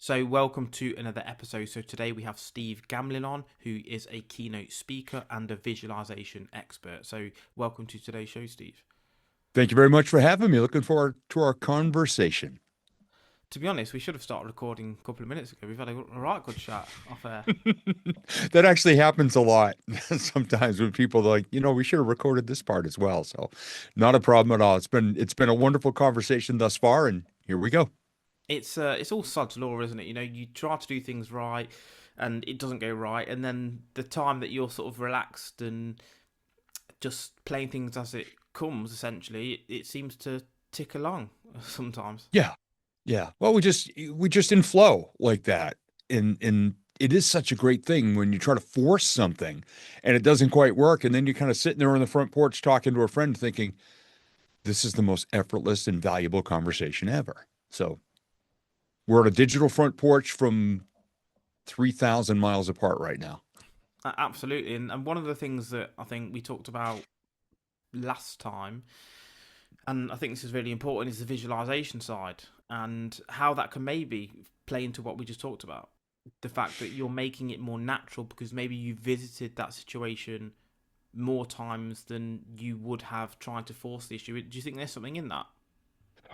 So, welcome to another episode. So, today we have Steve Gamlin on, who is a keynote speaker and a visualization expert. So, welcome to today's show, Steve. Thank you very much for having me. Looking forward to our conversation. To be honest, we should have started recording a couple of minutes ago. We've had a right good chat off air. That actually happens a lot sometimes when people are like, we should have recorded this part as well. So, not a problem at all. It's been a wonderful conversation thus far, and here we go. It's all sod's law, isn't it? You know, you try to do things right, and it doesn't go right, and then the time that you're sort of relaxed and just playing things as it comes, essentially, it seems to tick along sometimes. Yeah, yeah. Well, we just in flow like that, and it is such a great thing when you try to force something and it doesn't quite work, and then you're kind of sitting there on the front porch talking to a friend, thinking, "This is the most effortless and valuable conversation ever." So we're at a digital front porch from 3,000 miles apart right now. Absolutely, and one of the things that I think we talked about last time, and I think this is really important, is the visualization side and how that can maybe play into what we just talked about. The fact that you're making it more natural because maybe you visited that situation more times than you would have trying to force the issue. Do you think there's something in that?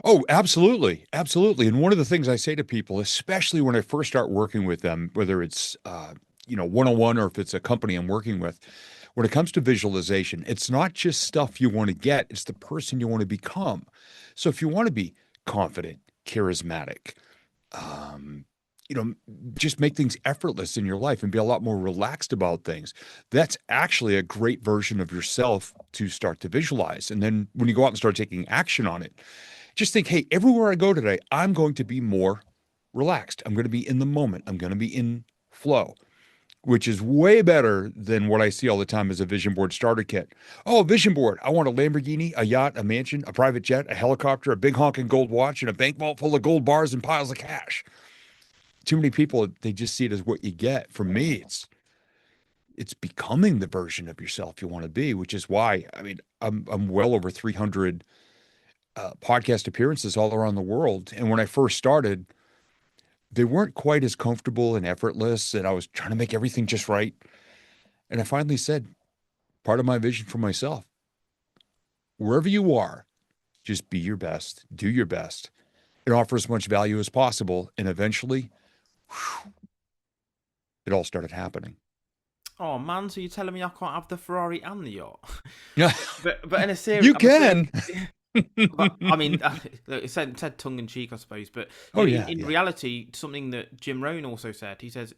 Oh, absolutely. Absolutely. And one of the things I say to people, especially when I first start working with them, whether it's, one-on-one or if it's a company I'm working with, when it comes to visualization, it's not just stuff you want to get, it's the person you want to become. So if you want to be confident, charismatic, um, you know, just make things effortless in your life and be a lot more relaxed about things. That's actually a great version of yourself to start to visualize. And then when you go out and start taking action on it, just think, hey, everywhere I go today, I'm going to be more relaxed. I'm going to be in the moment. I'm going to be in flow, which is way better than what I see all the time as a vision board starter kit. Oh, vision board. I want a Lamborghini, a yacht, a mansion, a private jet, a helicopter, a big honking gold watch, and a bank vault full of gold bars and piles of cash. Too many people, they just see it as what you get. For me, it's becoming the version of yourself you want to be, which is why, I mean, I'm well over 300 podcast appearances all around the world. And when I first started, they weren't quite as comfortable and effortless, and I was trying to make everything just right. And I finally said, part of my vision for myself, wherever you are, just be your best, do your best, and offer as much value as possible. And eventually, whew, it all started happening. Oh man, so you're telling me I can't have the Ferrari and the yacht? Yeah, But in a serious, you can. but I mean, it said tongue in cheek, I suppose. But Oh, yeah, in yeah. reality, something that Jim Rohn also said, he says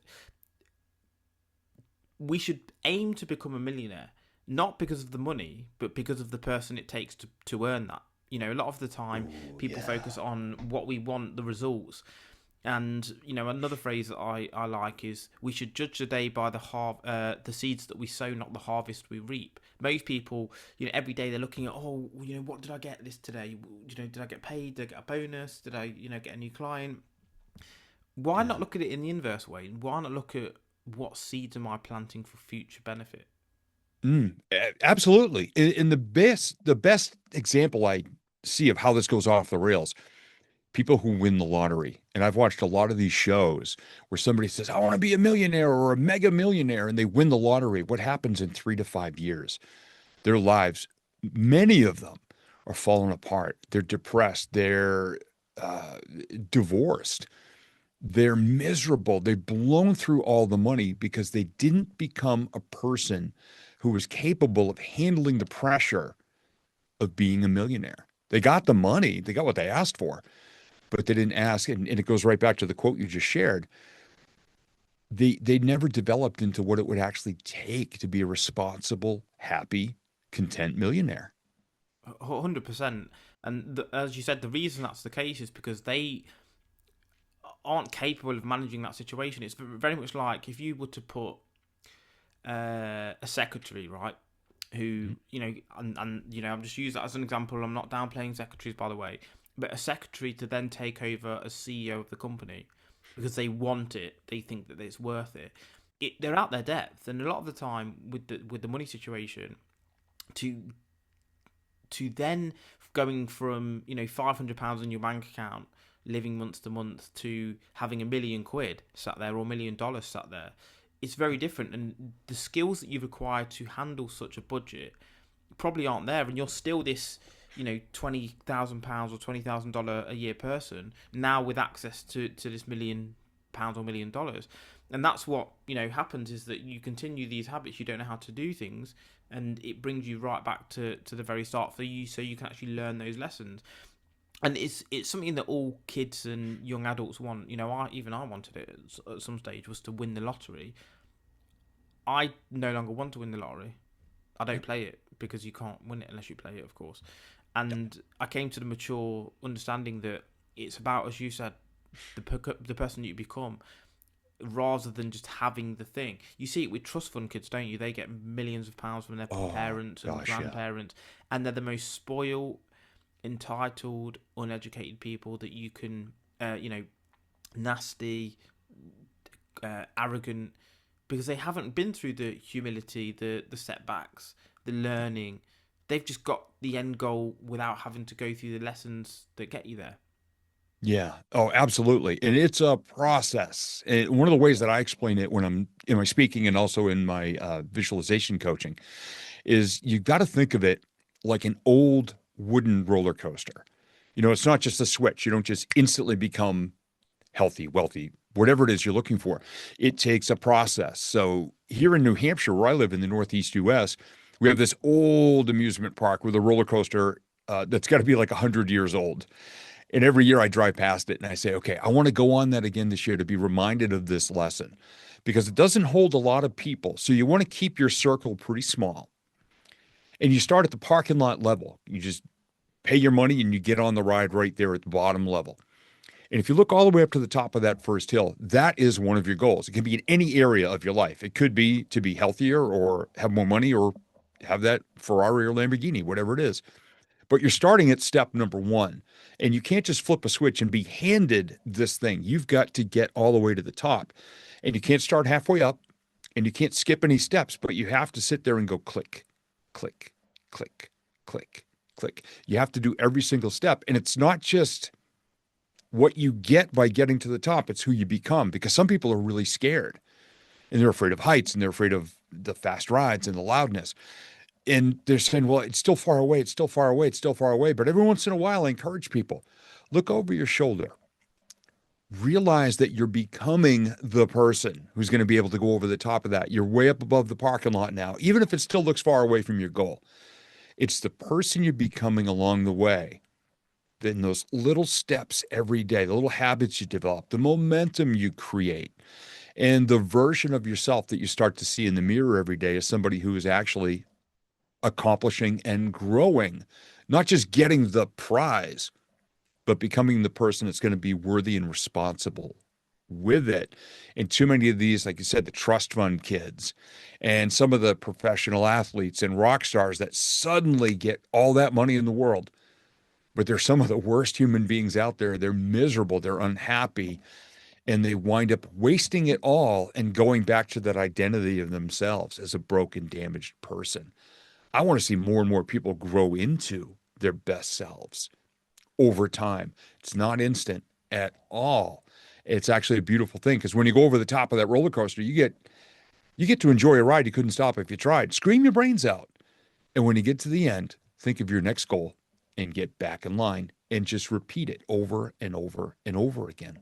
we should aim to become a millionaire, not because of the money, but because of the person it takes to earn that. You know, a lot of the time, Oh, people yeah. focus on what we want, the results. And you know, another phrase that I like is we should judge the day by the seeds that we sow, not the harvest we reap. Most people, you know, every day they're looking at, oh, you know, what did I get this today? You know, did I get paid? Did I get a bonus? Did I, you know, get a new client? Why Yeah. not look at it in the inverse way? Why not look at what seeds am I planting for future benefit? Absolutely. And the best example I see of how this goes off the rails, people who win the lottery. And I've watched a lot of these shows where somebody says, I want to be a millionaire or a mega millionaire, and they win the lottery. What happens in 3 to 5 years? Their lives, many of them, are falling apart. They're depressed. They're uh, divorced. They're miserable. They've blown through all the money because they didn't become a person who was capable of handling the pressure of being a millionaire. They got the money, they got what they asked for, but they didn't ask. And it goes right back to the quote you just shared. They never developed into what it would actually take to be a responsible, happy, content millionaire. 100%. And as you said, the reason that's the case is because they aren't capable of managing that situation. It's very much like if you were to put a secretary, right? Who, you know, and you know, I'm just use that as an example. I'm not downplaying secretaries, by the way, but a secretary to then take over as CEO of the company because they want it, they think that it's worth it. They're at their depth, and a lot of the time with the money situation, to then going from, you know, £500 in your bank account living month to month to having £1,000,000 sat there or $1,000,000 sat there. It's very different, and the skills that you require to handle such a budget probably aren't there, and you're still this, £20,000 or $20,000 a year person now with access to this £1,000,000 or $1,000,000. And that's what happens, is that you continue these habits, you don't know how to do things, and it brings you right back to the very start for you, so you can actually learn those lessons. And it's something that all kids and young adults want. I wanted it at some stage, was to win the lottery. I no longer want to win the lottery. I don't play it, because you can't win it unless you play it, of course. And I came to the mature understanding that it's about, as you said, the person you become, rather than just having the thing. You see it with trust fund kids, don't you? They get millions of pounds from their parents and grandparents, and they're the most spoiled, entitled, uneducated people that you can, nasty, arrogant, because they haven't been through the humility, the setbacks, the learning. They've just got the end goal without having to go through the lessons that get you there. Yeah. Oh, absolutely. And it's a process. And one of the ways that I explain it when I'm in my speaking and also in my visualization coaching is you got to think of it like an old wooden roller coaster. It's not just a switch. You don't just instantly become healthy, wealthy, whatever it is you're looking for. It takes a process. So here in New Hampshire, where I live in the Northeast US, we have this old amusement park with a roller coaster that's got to be like 100 years old. And every year I drive past it and I say, okay, I want to go on that again this year to be reminded of this lesson, because it doesn't hold a lot of people. So you want to keep your circle pretty small. And you start at the parking lot level. You just pay your money and you get on the ride right there at the bottom level. And if you look all the way up to the top of that first hill, that is one of your goals. It can be in any area of your life. It could be to be healthier or have more money or have that Ferrari or Lamborghini, whatever it is. But you're starting at step number one. And you can't just flip a switch and be handed this thing. You've got to get all the way to the top. And you can't start halfway up, and you can't skip any steps, but you have to sit there and go click, click, click, click, click. You have to do every single step. And it's not just what you get by getting to the top, it's who you become, because some people are really scared and they're afraid of heights and they're afraid of the fast rides and the loudness. And they're saying, well, it's still far away. It's still far away. It's still far away. But every once in a while, I encourage people, look over your shoulder. Realize that you're becoming the person who's going to be able to go over the top of that. You're way up above the parking lot now, even if it still looks far away from your goal. It's the person you're becoming along the way. Then those little steps every day, the little habits you develop, the momentum you create, and the version of yourself that you start to see in the mirror every day is somebody who is actually accomplishing and growing, not just getting the prize, but becoming the person that's going to be worthy and responsible with it. And too many of these, like you said, the trust fund kids and some of the professional athletes and rock stars that suddenly get all that money in the world, but they're some of the worst human beings out there. They're miserable, they're unhappy, and they wind up wasting it all and going back to that identity of themselves as a broken, damaged person. I want to see more and more people grow into their best selves over time. It's not instant at all. It's actually a beautiful thing, because when you go over the top of that roller coaster, you get to enjoy a ride you couldn't stop if you tried. Scream your brains out. And when you get to the end, think of your next goal and get back in line and just repeat it over and over and over again.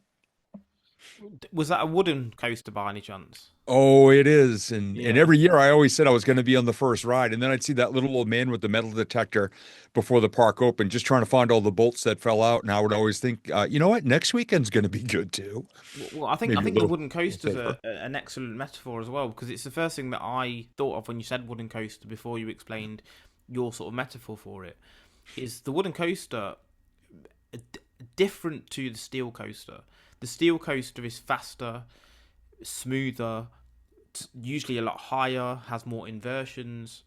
Was that a wooden coaster by any chance? Oh, it is. And Yeah. every year I always said I was going to be on the first ride. And then I'd see that little old man with the metal detector before the park opened, just trying to find all the bolts that fell out. And I would always think, you know what? Next weekend's going to be good too. Well, I think Maybe a the little wooden coaster's safer. an excellent metaphor as well, because it's the first thing that I thought of when you said wooden coaster before you explained your sort of metaphor for it. Is the wooden coaster different to the steel coaster? The steel coaster is faster, smoother, usually a lot higher, has more inversions,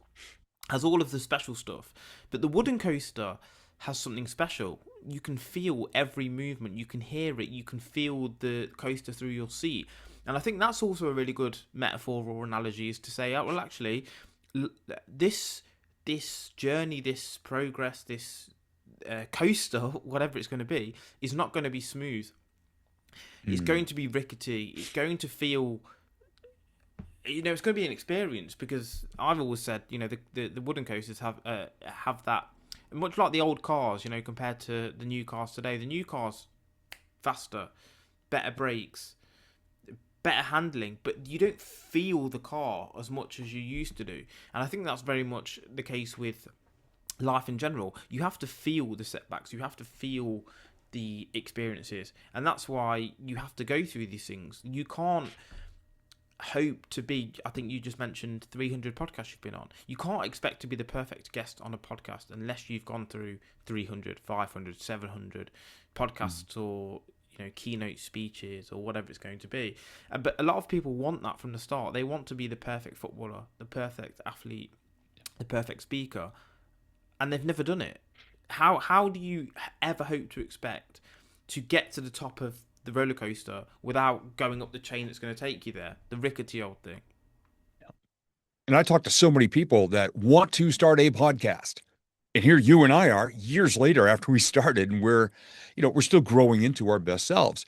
has all of the special stuff. But the wooden coaster has something special. You can feel every movement, you can hear it, you can feel the coaster through your seat. And I think that's also a really good metaphor or analogy, is to say, oh, well, actually, this journey, this progress, this coaster, whatever it's going to be, is not going to be smooth. It's going Mm. to be rickety. It's going to feel, it's going to be an experience, because I've always said, the wooden coasters have that, much like the old cars, compared to the new cars today. The new cars, faster, better brakes, better handling, but you don't feel the car as much as you used to do. And I think that's very much the case with life in general. You have to feel the setbacks, you have to feel the experiences, and that's why you have to go through these things. You can't hope to be, I think you just mentioned 300 podcasts you've been on. You can't expect to be the perfect guest on a podcast unless you've gone through 300, 500, 700 podcasts, or keynote speeches, or whatever it's going to be. But a lot of people want that from the start. They want to be the perfect footballer, the perfect athlete, the perfect speaker, and they've never done it. How do you ever hope to expect to get to the top of the roller coaster without going up the chain that's going to take you there? The rickety old thing. And I talk to so many people that want to start a podcast. And here you and I are years later after we started, and we're still growing into our best selves.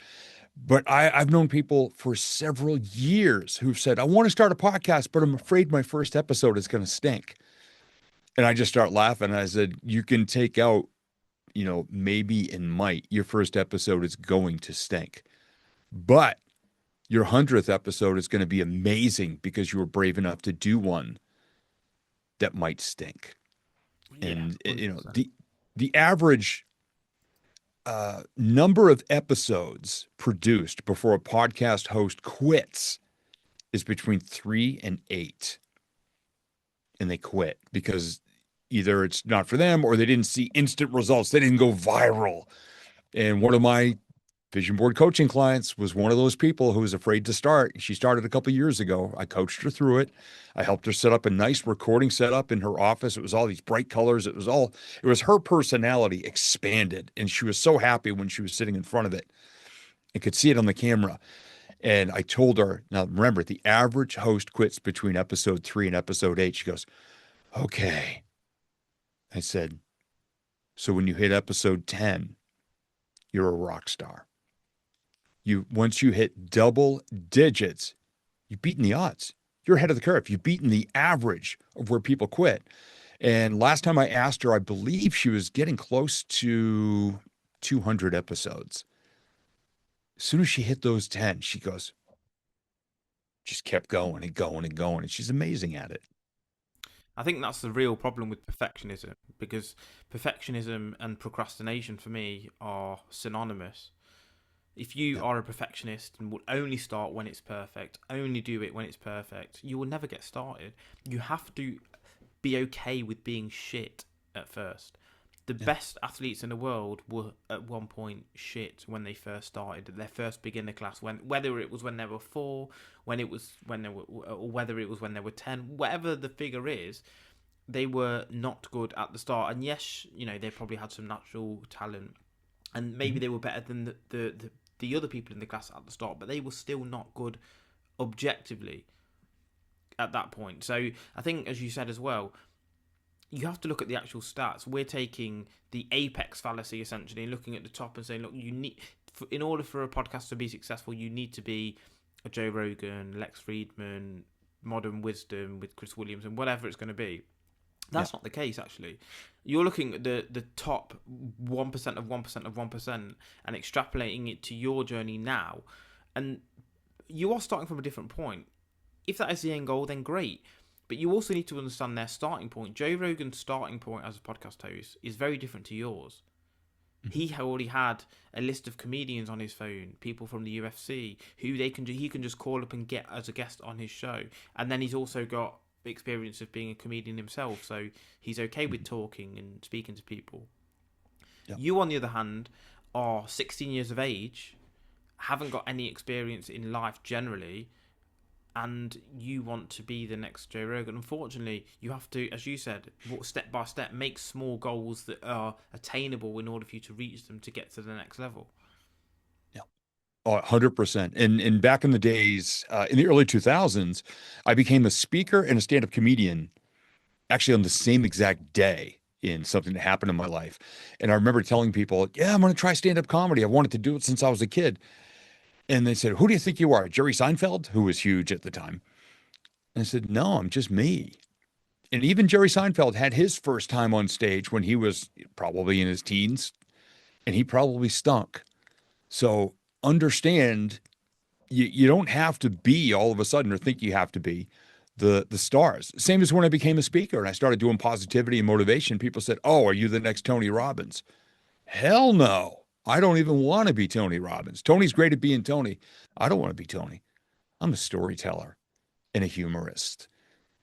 But I've known people for several years who've said, I want to start a podcast, but I'm afraid my first episode is going to stink. And I just start laughing. I said, you can take out, maybe and might, your first episode is going to stink. But your 100th episode is going to be amazing because you were brave enough to do one that might stink. Yeah, And 100%. the average number of episodes produced before a podcast host quits is between 3 and 8. And they quit because either it's not for them or they didn't see instant results. They didn't go viral. And one of my vision board coaching clients was one of those people who was afraid to start. She started a couple of years ago. I coached her through it. I helped her set up a nice recording setup in her office. It was all these bright colors. It was her personality expanded. And she was so happy when she was sitting in front of it and could see it on the camera. And I told her, now remember, the average host quits between episode 3 and episode 8. She goes, okay. I said, so when you hit episode 10, you're a rock star. Once you hit double digits, you've beaten the odds. You're ahead of the curve. You've beaten the average of where people quit. And last time I asked her, I believe she was getting close to 200 episodes. As soon as she hit those 10, she goes, just kept going and going and going. And she's amazing at it. I think that's the real problem with perfectionism, because perfectionism and procrastination for me are synonymous. If you Yeah. are a perfectionist and will only start when it's perfect, only do it when it's perfect, you will never get started. You have to be okay with being shit at first. The Yeah. best athletes in the world were at one point shit when they first started their first beginner class. Whether it was when they were 4, when it was when they were, or whether it was when they were 10, whatever the figure is, they were not good at the start. And yes, they probably had some natural talent, and maybe Mhm. they were better than the other people in the class at the start, but they were still not good objectively at that point. So I think, as you said as well, you have to look at the actual stats. We're taking the apex fallacy essentially and looking at the top and saying, look, in order for a podcast to be successful, you need to be a Joe Rogan, Lex Friedman, Modern Wisdom with Chris Williams, and whatever it's going to be. Yeah. That's not the case, actually. You're looking at the top 1% of 1% of 1% and extrapolating it to your journey now. And you are starting from a different point. If that is the end goal, then great. But you also need to understand their starting point. Joe Rogan's starting point as a podcast host is very different to yours. He already had a list of comedians on his phone, people from the UFC, who he can just call up and get as a guest on his show. And then he's also got the experience of being a comedian himself, so he's okay with talking and speaking to people. Yeah. You, on the other hand, are 16 years of age, haven't got any experience in life generally, and you want to be the next Joe Rogan. Unfortunately, you have to, as you said, step by step, make small goals that are attainable in order for you to reach them to get to the next level. Yeah. Oh, 100%. And back in the days, in the early 2000s, I became a speaker and a stand-up comedian actually on the same exact day. in something that happened in my life. And I remember telling people, yeah, I'm going to try stand-up comedy. I wanted to do it since I was a kid. And they said, who do you think you are? Jerry Seinfeld, who was huge at the time. And I said, no, I'm just me. And even Jerry Seinfeld had his first time on stage when he was probably in his teens, and he probably stunk. So understand you don't have to be all of a sudden or think you have to be the stars. Same as when I became a speaker and I started doing positivity and motivation. People said, oh, are you the next Tony Robbins? Hell no. I don't even want to be Tony Robbins. Tony's great at being Tony. I don't want to be Tony. I'm a storyteller and a humorist.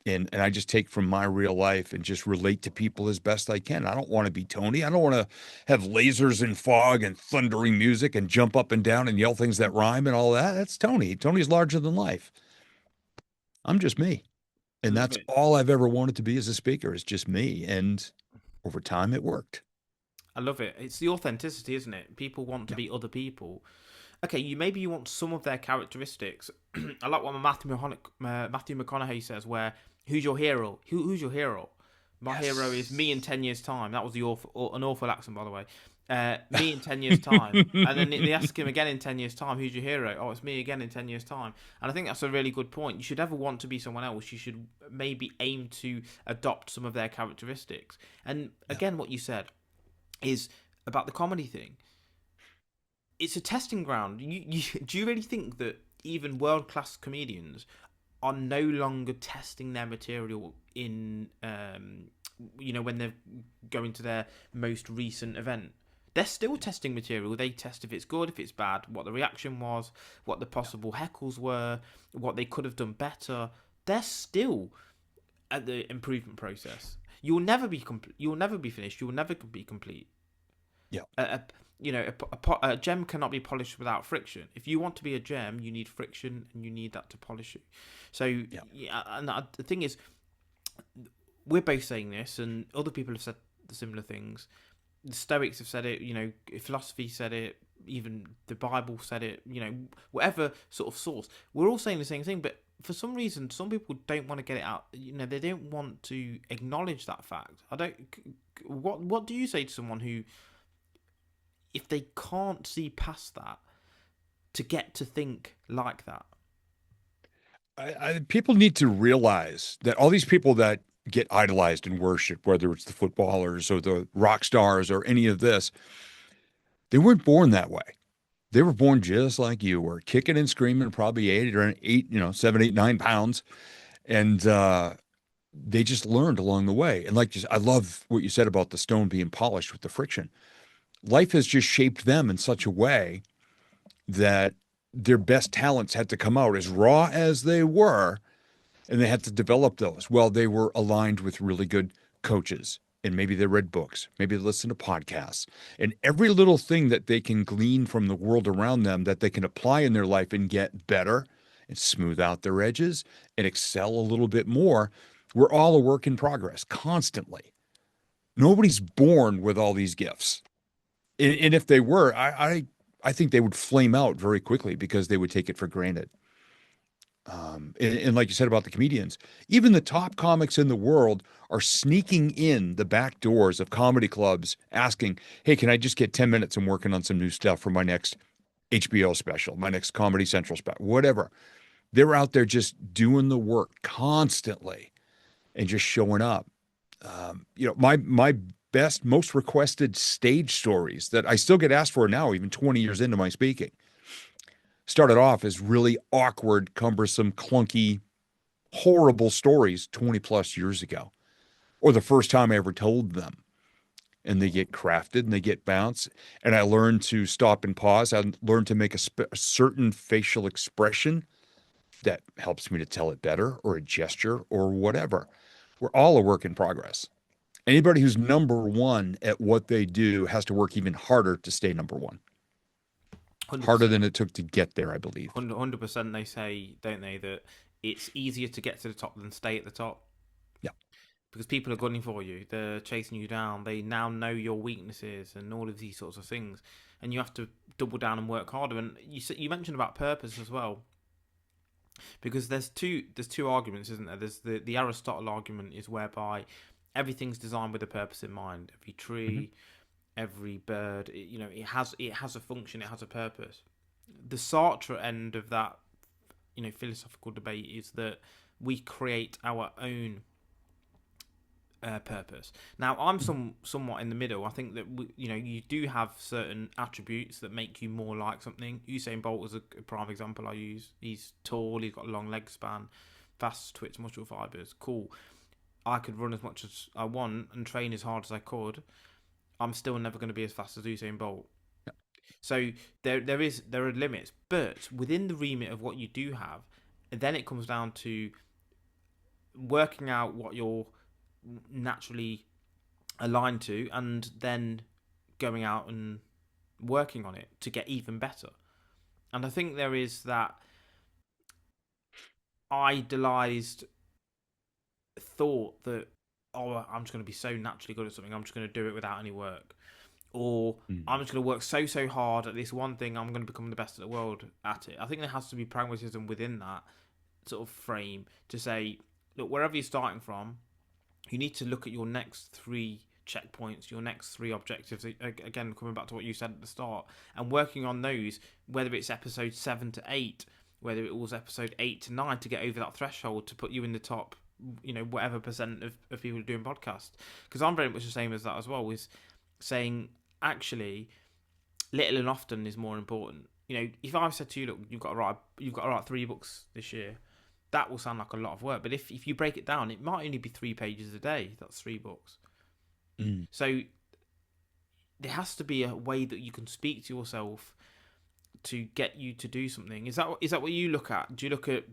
And I just take from my real life and just relate to people as best I can. I don't want to be Tony. I don't want to have lasers and fog and thundering music and jump up and down and yell things that rhyme and all that. That's Tony. Tony's larger than life. I'm just me. I And love that's it. all I've ever wanted to be as a speaker is just me. And over time, it worked. I love it. It's the authenticity, isn't it? People want to Yeah. be other people. Okay, maybe you want some of their characteristics. I like what Matthew McConaughey says, where who's your hero? Who's your hero? My hero is me in Yes. 10 years' time. That was an awful accent, by the way. Me in 10 years' time. And then they ask him again in 10 years' time, who's your hero? Oh, it's me again in 10 years' time. And I think that's a really good point. You should ever want to be someone else. You should maybe aim to adopt some of their characteristics. And Yeah. again, what you said is about the comedy thing. It's a testing ground. Do you really think that even world class comedians are no longer testing their material in when they're going to their most recent event? They're still testing material. They test if it's good, if it's bad, what the reaction was, what the possible heckles were, what they could have done better. They're still at the improvement process. You'll never be complete. You'll never be finished. You'll never be complete. Yeah. A, a gem cannot be polished without friction. If you want to be a gem, you need friction, and you need that to polish you. So, Yeah. yeah, and the thing is, we're both saying this, and other people have said the similar things. The Stoics have said it. Philosophy said it. Even the Bible said it. Whatever sort of source, we're all saying the same thing. But for some reason, some people don't want to get it out. They don't want to acknowledge that fact. I don't. What do you say to someone who, if they can't see past that, to get to think like that? People need to realize that all these people that get idolized and worshiped, whether it's the footballers or the rock stars or any of this, they weren't born that way. They were born just like you were, kicking and screaming, probably 7, 8, 9 pounds. And they just learned along the way. And I love what you said about the stone being polished with the friction. Life has just shaped them in such a way that their best talents had to come out as raw as they were, and they had to develop those. Well, they were aligned with really good coaches, and maybe they read books, maybe they listened to podcasts, and every little thing that they can glean from the world around them that they can apply in their life and get better and smooth out their edges and excel a little bit more. We're all a work in progress constantly. Nobody's born with all these gifts. And if they were, I think they would flame out very quickly because they would take it for granted. And like you said about the comedians, even the top comics in the world are sneaking in the back doors of comedy clubs asking, hey, can I just get 10 minutes? I'm working on some new stuff for my next HBO special, my next Comedy Central special, whatever. They're out there just doing the work constantly and just showing up. My best, most requested stage stories that I still get asked for now, even 20 years into my speaking, started off as really awkward, cumbersome, clunky, horrible stories 20 plus years ago, or the first time I ever told them. And they get crafted and they get bounced. And I learned to stop and pause. I learned to make a certain facial expression that helps me to tell it better, or a gesture or whatever. We're all a work in progress. Anybody who's number one at what they do has to work even harder to stay number one. Harder 100%. than it took to get there, I believe. 100%. They say, don't they, that it's easier to get to the top than stay at the top, Yeah. because people are gunning for you. They're chasing you down. They now know your weaknesses and all of these sorts of things, and you have to double down and work harder. And you mentioned about purpose as well, because there's two arguments, isn't there? There's the Aristotle argument, is whereby everything's designed with a purpose in mind. Every Hmm. tree, every bird, it has a function, it has a purpose. The Sartre end of that, philosophical debate is that we create our own purpose. Now, I'm somewhat in the middle. I think that you do have certain attributes that make you more like something. Usain Bolt is a prime example I use. He's tall, he's got a long leg span, fast twitch muscle fibers. Cool. I could run as much as I want and train as hard as I could. I'm still never going to be as fast as Usain Bolt. So there are limits, but within the remit of what you do have, then it comes down to working out what you're naturally aligned to, and then going out and working on it to get even better. And I think there is that idealized thought that, oh, I'm just going to be so naturally good at something, I'm just going to do it without any work, or I'm Mm. just going to work so hard at this one thing, I'm going to become the best in the world at it. I think there has to be pragmatism within that sort of frame to say, look, wherever you're starting from, you need to look at your next three checkpoints, your next three objectives. Again, coming back to what you said at the start, and working on those, whether it's episode 7 to 8, whether it was episode 8 to 9, to get over that threshold to put you in the top, whatever percent of people doing podcasts. Because I'm very much the same as that as well, is saying, actually, little and often is more important. If I've said to you, look, you've got to write 3 books this year, that will sound like a lot of work. But if you break it down, it might only be 3 pages a day. That's 3 books. Mm. So there has to be a way that you can speak to yourself to get you to do something. Is that what you look at? Do you look at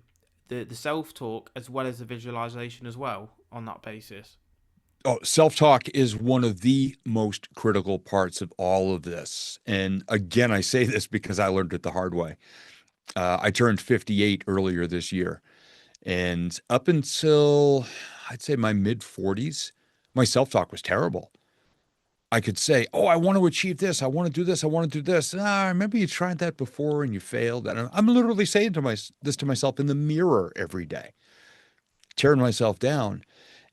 the self talk as well as the visualization as well on that basis? Oh, self-talk is one of the most critical parts of all of this. And again, I say this because I learned it the hard way. I turned 58 earlier this year. And up until I'd say my mid 40s, my self-talk was terrible. I could say, "Oh, I want to achieve this. I want to do this. I want to do this." I remember you tried that before and you failed. And I'm literally saying this to myself in the mirror every day, tearing myself down.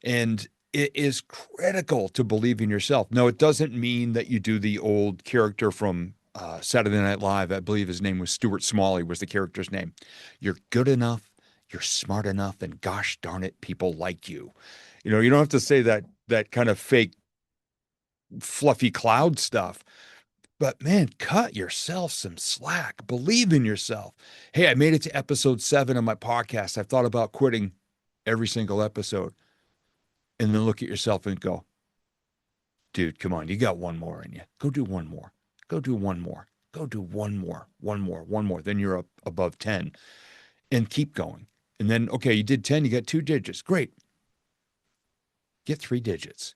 And it is critical to believe in yourself. No, it doesn't mean that you do the old character from Saturday Night Live. I believe his name was Stuart Smalley was the character's name. You're good enough, you're smart enough, and gosh darn it, people like you. You don't have to say that kind of fake fluffy cloud stuff. But man, cut yourself some slack. Believe in yourself. Hey, I made it to episode 7 of my podcast. I've thought about quitting every single episode. And then look at yourself and go, dude, come on, you got one more in you. Go do one more. Go do one more. Go do one more, one more, one more. Then you're up above 10 and keep going. And then, okay, you did 10, you got 2 digits. Great. Get 3 digits.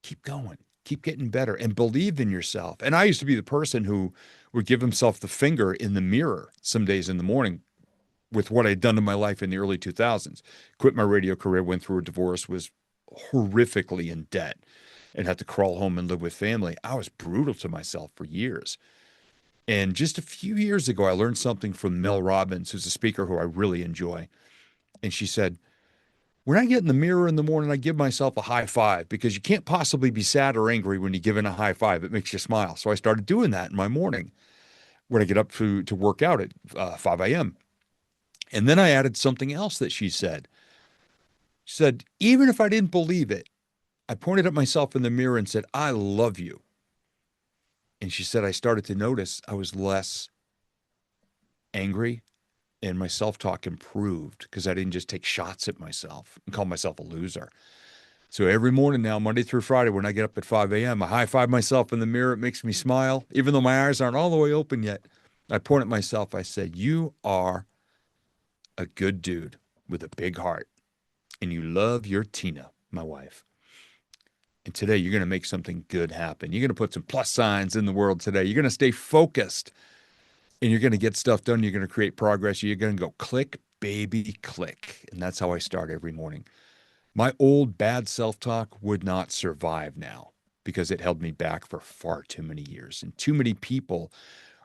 Keep going. Keep getting better and believe in yourself. And I used to be the person who would give himself the finger in the mirror some days in the morning with what I'd done in my life in the early 2000s. Quit my radio career, went through a divorce, was horrifically in debt, and had to crawl home and live with family. I was brutal to myself for years. And just a few years ago, I learned something from Mel Robbins, who's a speaker who I really enjoy. And she said, when I get in the mirror in the morning, I give myself a high five because you can't possibly be sad or angry when you're given a high five. It makes you smile. So I started doing that in my morning when I get up to work out at 5 a.m. And then I added something else that she said. She said, even if I didn't believe it, I pointed at myself in the mirror and said, I love you. And she said, I started to notice I was less angry and my self talk improved because I didn't just take shots at myself and call myself a loser. So every morning now, Monday through Friday, when I get up at 5 a.m., I high five myself in the mirror. It makes me smile. Even though my eyes aren't all the way open yet, I point at myself. I said, you are a good dude with a big heart and you love your Tina, my wife. And today you're going to make something good happen. You're going to put some plus signs in the world today. You're going to stay focused and you're going to get stuff done. You're going to create progress. You're going to go click, baby, click. And that's how I start every morning. My old bad self talk would not survive now because it held me back for far too many years. And too many people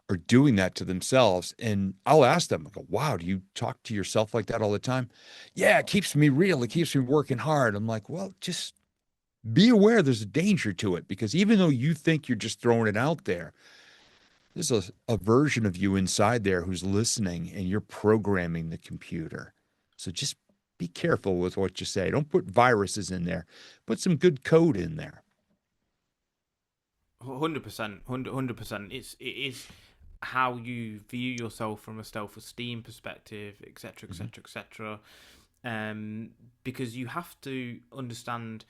are doing that to themselves. And I'll ask them, I go, wow, do you talk to yourself like that all the time? Yeah, it keeps me real. It keeps me working hard. I'm like, well, just be aware there's a danger to it, because even though you think you're just throwing it out there, there's a version of you inside there who's listening, and you're programming the computer. So just be careful with what you say. Don't put viruses in there. Put some good code in there. 100%, 100%. It is how you view yourself from a self-esteem perspective, etc., Mhm. etc., etc. Because you have to understand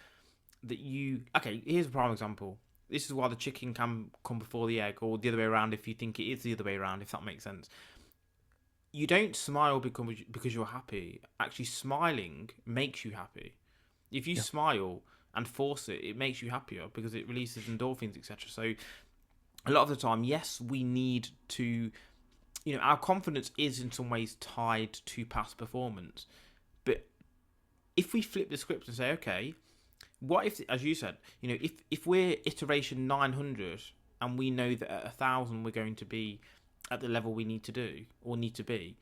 that you. Okay, here's a prime example. This is why the chicken can come before the egg, or the other way around. If you think it is the other way around, if that makes sense. You don't smile because you're happy. Actually, smiling makes you happy. If you Yeah. smile and force it, it makes you happier because it releases endorphins, etc. So a lot of the time, yes, we need to, our confidence is in some ways tied to past performance. But if we flip the script and say, okay, what if, as you said, if we're iteration 900 and we know that at 1,000 we're going to be at the level we need to do or need to be,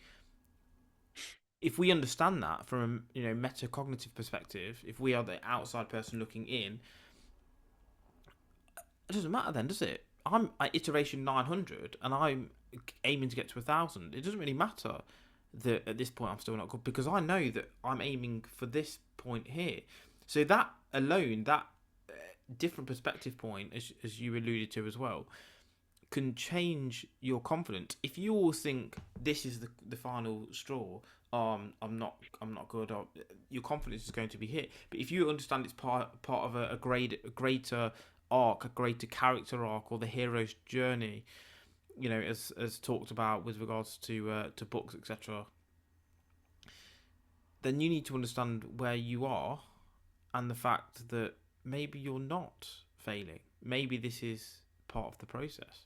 if we understand that from a metacognitive perspective, if we are the outside person looking in, it doesn't matter then, does it? I'm at iteration 900 and I'm aiming to get to 1,000. It doesn't really matter that at this point I'm still not good because I know that I'm aiming for this point here. So that alone, that different perspective point, as you alluded to as well, can change your confidence. If you all think this is the final straw, I'm not good, your confidence is going to be hit. But if you understand it's part of a greater arc, a greater character arc, or the hero's journey, as talked about with regards to books, etc., then you need to understand where you are and the fact that maybe you're not failing. Maybe this is part of the process.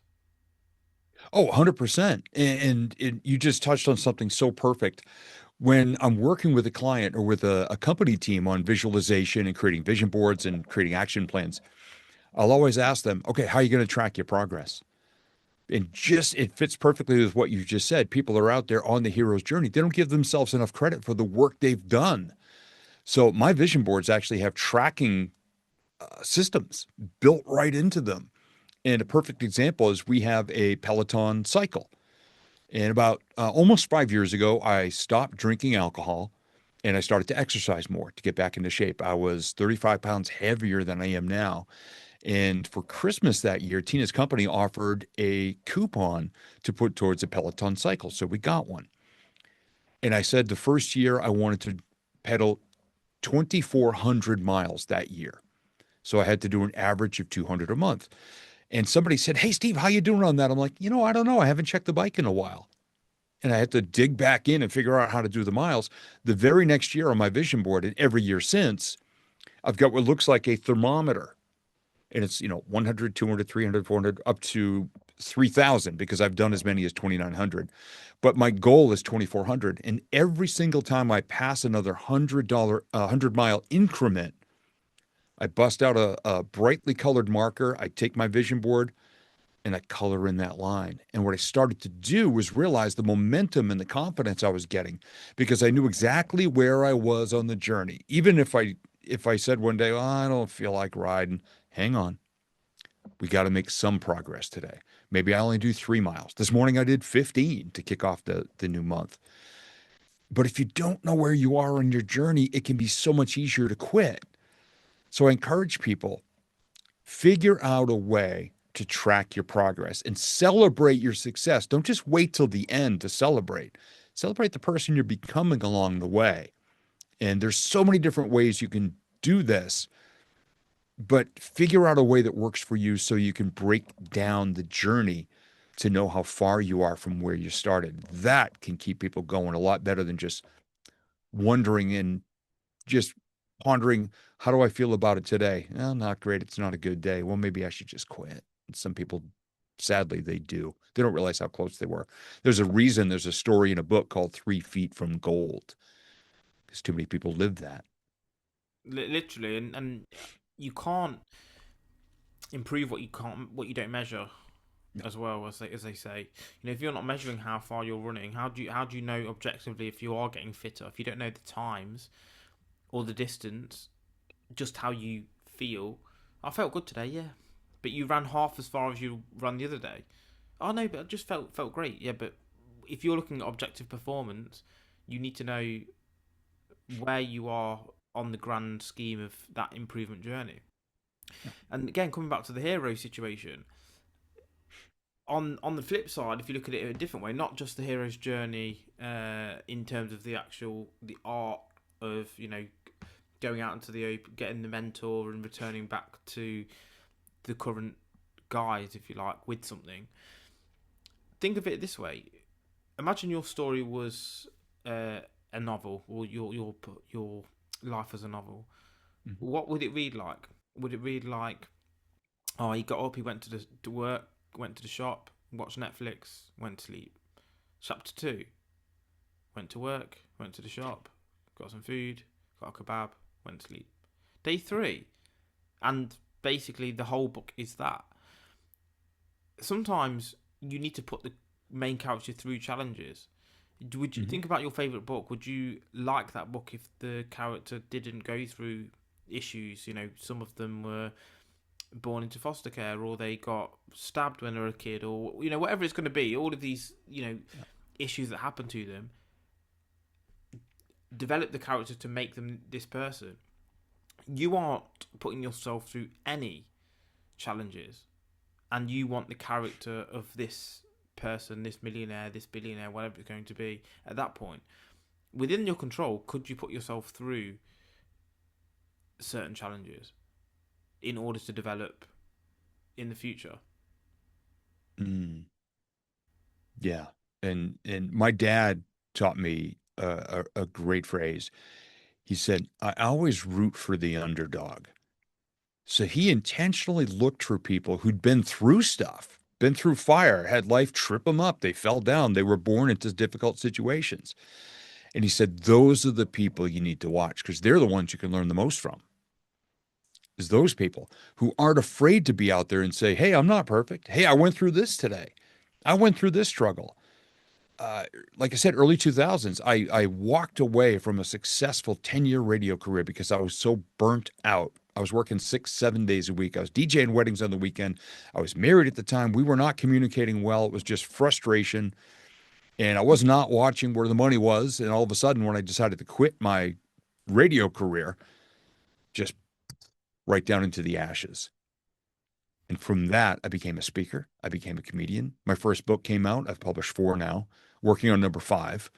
Oh, 100%. And you just touched on something so perfect. When I'm working with a client or with a company team on visualization and creating vision boards and creating action plans, I'll always ask them, okay, how are you going to track your progress? And just it fits perfectly with what you just said. People are out there on the hero's journey. They don't give themselves enough credit for the work they've done. So my vision boards actually have tracking systems built right into them. And a perfect example is we have a Peloton cycle. And about almost 5 years ago, I stopped drinking alcohol and I started to exercise more to get back into shape. I was 35 pounds heavier than I am now. And for Christmas that year, Tina's company offered a coupon to put towards a Peloton cycle. So we got one. And I said the first year I wanted to pedal 2,400 miles that year. So I had to do an average of 200 a month. And somebody said, "Hey, Steve, how you doing on that?" I'm like, I don't know. I haven't checked the bike in a while. And I had to dig back in and figure out how to do the miles. The very next year on my vision board, and every year since, I've got what looks like a thermometer. And it's, 100, 200, 300, 400, up to 3,000 because I've done as many as 2,900. But my goal is 2,400. And every single time I pass another $100 mile increment, I bust out a brightly colored marker. I take my vision board and I color in that line. And what I started to do was realize the momentum and the confidence I was getting because I knew exactly where I was on the journey. Even if I said one day, "Oh, I don't feel like riding," hang on. We got to make some progress today. Maybe I only do 3 miles. This morning I did 15 to kick off the new month. But if you don't know where you are on your journey, it can be so much easier to quit. So I encourage people, figure out a way to track your progress and celebrate your success. Don't just wait till the end to celebrate. Celebrate the person you're becoming along the way. And there's so many different ways you can do this, but figure out a way that works for you so you can break down the journey to know how far you are from where you started. That can keep people going a lot better than just wondering and just pondering, how do I feel about it today? Oh, not great. It's not a good day. Well, maybe I should just quit. And some people, sadly, they do. They don't realize how close they were. There's a reason there's a story in a book called 3 Feet from Gold because too many people live that. Literally, and you can't improve what you don't measure No. as well, as they say. If you're not measuring how far you're running, how do you know objectively if you are getting fitter? If you don't know the times or the distance, just how you feel, I felt good today, yeah. But you ran half as far as you ran the other day. Oh no, but I just felt great, yeah. But if you're looking at objective performance, you need to know where you are on the grand scheme of that improvement journey. And again, coming back to the hero situation, on the flip side, if you look at it in a different way, not just the hero's journey in terms of the art of going out into the open, getting the mentor, and returning back to the current guys, if you like, with something. Think of it this way: imagine your story was a novel, or your life as a novel. Mm-hmm. What would it read like? Would it read like, oh, he got up, he went to work, went to the shop, watched Netflix, went to sleep. Chapter 2, went to work, went to the shop, got some food, got a kebab, went to sleep. Day 3, and basically the whole book is that. Sometimes you need to put the main character through challenges. Would you think about your favourite book? Would you like that book if the character didn't go through issues? Some of them were born into foster care, or they got stabbed when they were a kid, or whatever it's going to be. All of these issues that happen to them. Develop the character to make them this person. You aren't putting yourself through any challenges, and you want the character of this person, this millionaire, this billionaire, whatever it's going to be at that point. Within your control, could you put yourself through certain challenges in order to develop in the future? Yeah. And my dad taught me a great phrase. He said, I always root for the underdog. So he intentionally looked for people who'd been through stuff, been through fire, had life trip them up. They fell down. They were born into difficult situations. And he said, those are the people you need to watch because they're the ones you can learn the most from. Is those people who aren't afraid to be out there and say, hey, I'm not perfect. Hey, I went through this today. I went through this struggle. Like I said, early 2000s, I walked away from a successful 10-year radio career because I was so burnt out. I was working 6-7 days a week. I was DJing weddings on the weekend. I was married at the time. We were not communicating well. It was just frustration. And I was not watching where the money was. And all of a sudden, when I decided to quit my radio career, just right down into the ashes. And from that, I became a speaker. I became a comedian. My first book came out. I've published 4 now, working on number 5.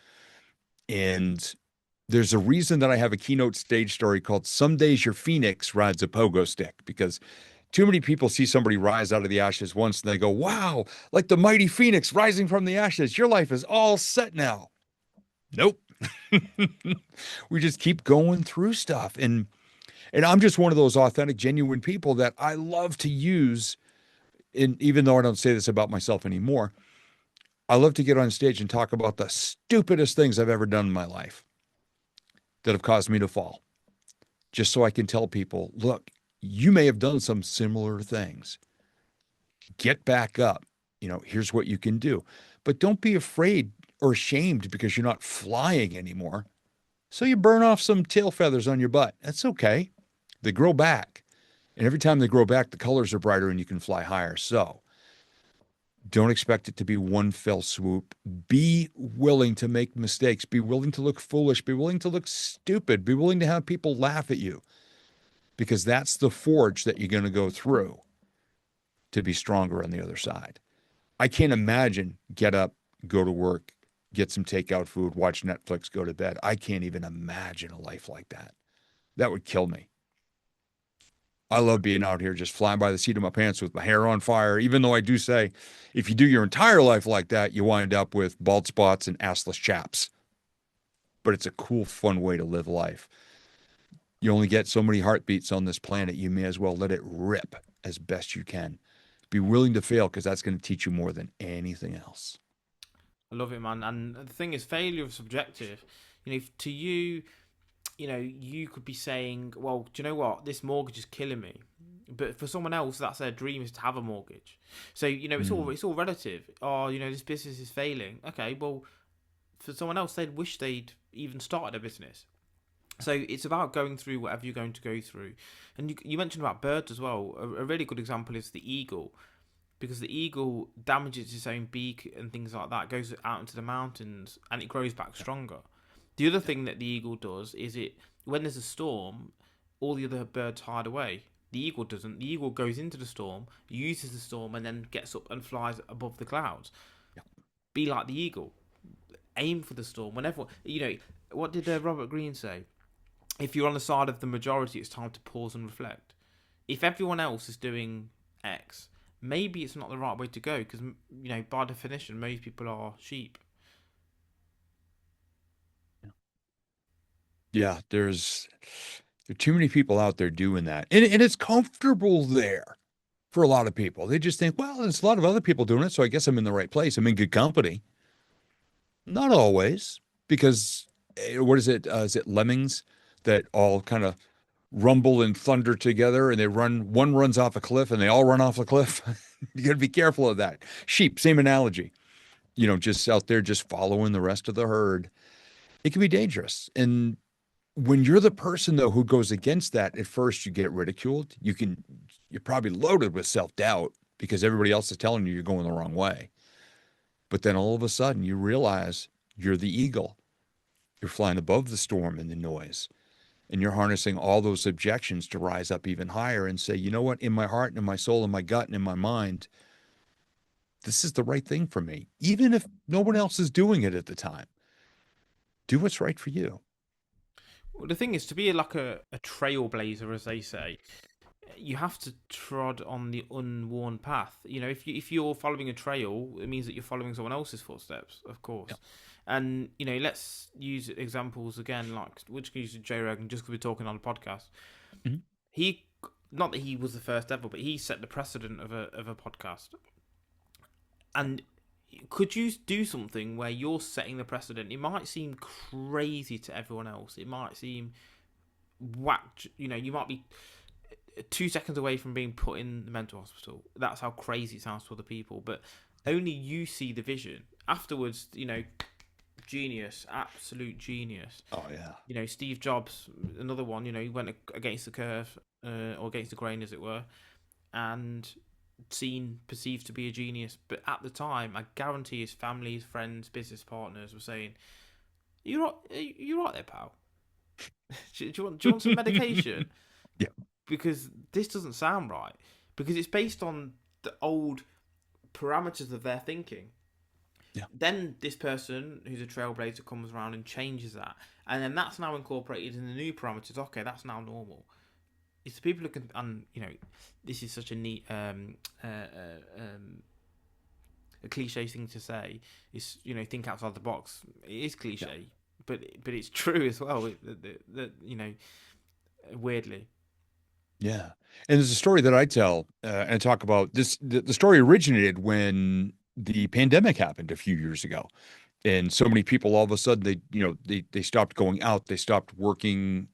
And there's a reason that I have a keynote stage story called Some Days Your Phoenix Rides a Pogo Stick, because too many people see somebody rise out of the ashes once and they go, wow, like the mighty phoenix rising from the ashes. Your life is all set now. Nope. We just keep going through stuff. And I'm just one of those authentic, genuine people that I love to use. And even though I don't say this about myself anymore, I love to get on stage and talk about the stupidest things I've ever done in my life that have caused me to fall. Just so I can tell people, look, you may have done some similar things. Get back up. Here's what you can do. But don't be afraid or ashamed because you're not flying anymore. So you burn off some tail feathers on your butt. That's okay. They grow back. And every time they grow back, the colors are brighter and you can fly higher. So don't expect it to be one fell swoop. Be willing to make mistakes. Be willing to look foolish. Be willing to look stupid. Be willing to have people laugh at you, because that's the forge that you're going to go through to be stronger on the other side. I can't imagine get up, go to work, get some takeout food, watch Netflix, go to bed. I can't even imagine a life like that. That would kill me. I love being out here just flying by the seat of my pants with my hair on fire, even though I do say if you do your entire life like that, you wind up with bald spots and assless chaps. But it's a cool, fun way to live life. You only get so many heartbeats on this planet. You may as well let it rip as best you can. Be willing to fail, because that's going to teach you more than anything else. I love it, man. And the thing is, failure is subjective. To you, you could be saying, well, do you know what? This mortgage is killing me. But for someone else, that's their dream, is to have a mortgage. So, it's all relative. Oh, this business is failing. Okay, well, for someone else, they'd wish they'd even started a business. So it's about going through whatever you're going to go through. And you mentioned about birds as well. A really good example is the eagle, because the eagle damages its own beak and things like that, goes out into the mountains, and it grows back Yeah. stronger. The other Yeah. thing that the eagle does is it, when there's a storm, all the other birds hide away. The eagle doesn't. The eagle goes into the storm, uses the storm, and then gets up and flies above the clouds. Yeah. Be like the eagle. Aim for the storm. Whenever what did Robert Greene say? If you're on the side of the majority, it's time to pause and reflect. If everyone else is doing X, maybe it's not the right way to go, because by definition most people are sheep. Yeah, there are too many people out there doing that. And it's comfortable there for a lot of people. They just think, well, there's a lot of other people doing it, so I guess I'm in the right place. I'm in good company. Not always, because what is it? Is it lemmings that all kind of rumble and thunder together and they run, one runs off a cliff and they all run off a cliff? You got to be careful of that. Sheep, same analogy. Just out there, just following the rest of the herd. It can be dangerous. And when you're the person though who goes against that, at first you get ridiculed. You're probably loaded with self-doubt because everybody else is telling you you're going the wrong way. But then all of a sudden you realize you're the eagle. You're flying above the storm and the noise. And you're harnessing all those objections to rise up even higher and say, you know what, in my heart and in my soul and my gut and in my mind, this is the right thing for me. Even if no one else is doing it at the time, do what's right for you. Well, the thing is, to be like a trailblazer, as they say, you have to trod on the unworn path. If you're following a trail, it means that you're following someone else's footsteps, of Yeah. course. And let's use examples again, like we're just going to use Joe Rogan just because we're talking on a podcast. Mhm. He, not that he was the first ever, but he set the precedent of a podcast. And could you do something where you're setting the precedent? It might seem crazy to everyone else. It might seem whacked. You might be 2 seconds away from being put in the mental hospital. That's how crazy it sounds to other people. But only you see the vision. Afterwards, genius, absolute genius. Oh, yeah. Steve Jobs, another one. He went against the curve, or against the grain, as it were, and perceived to be a genius. But at the time, I guarantee his family, his friends, business partners were saying, "You're right there, pal. do you want some medication? Yeah. Because this doesn't sound right. Because it's based on the old parameters of their thinking." Yeah. Then this person who's a trailblazer comes around and changes that, and then that's now incorporated in the new parameters. Okay, that's now normal. It's the people who can, and this is such a neat, a cliche thing to say. Is think outside the box. It is cliche, but it's true as well. Weirdly. Yeah. And there's a story that I tell and I talk about this. The story originated when the pandemic happened a few years ago. And so many people all of a sudden they stopped going out, they stopped working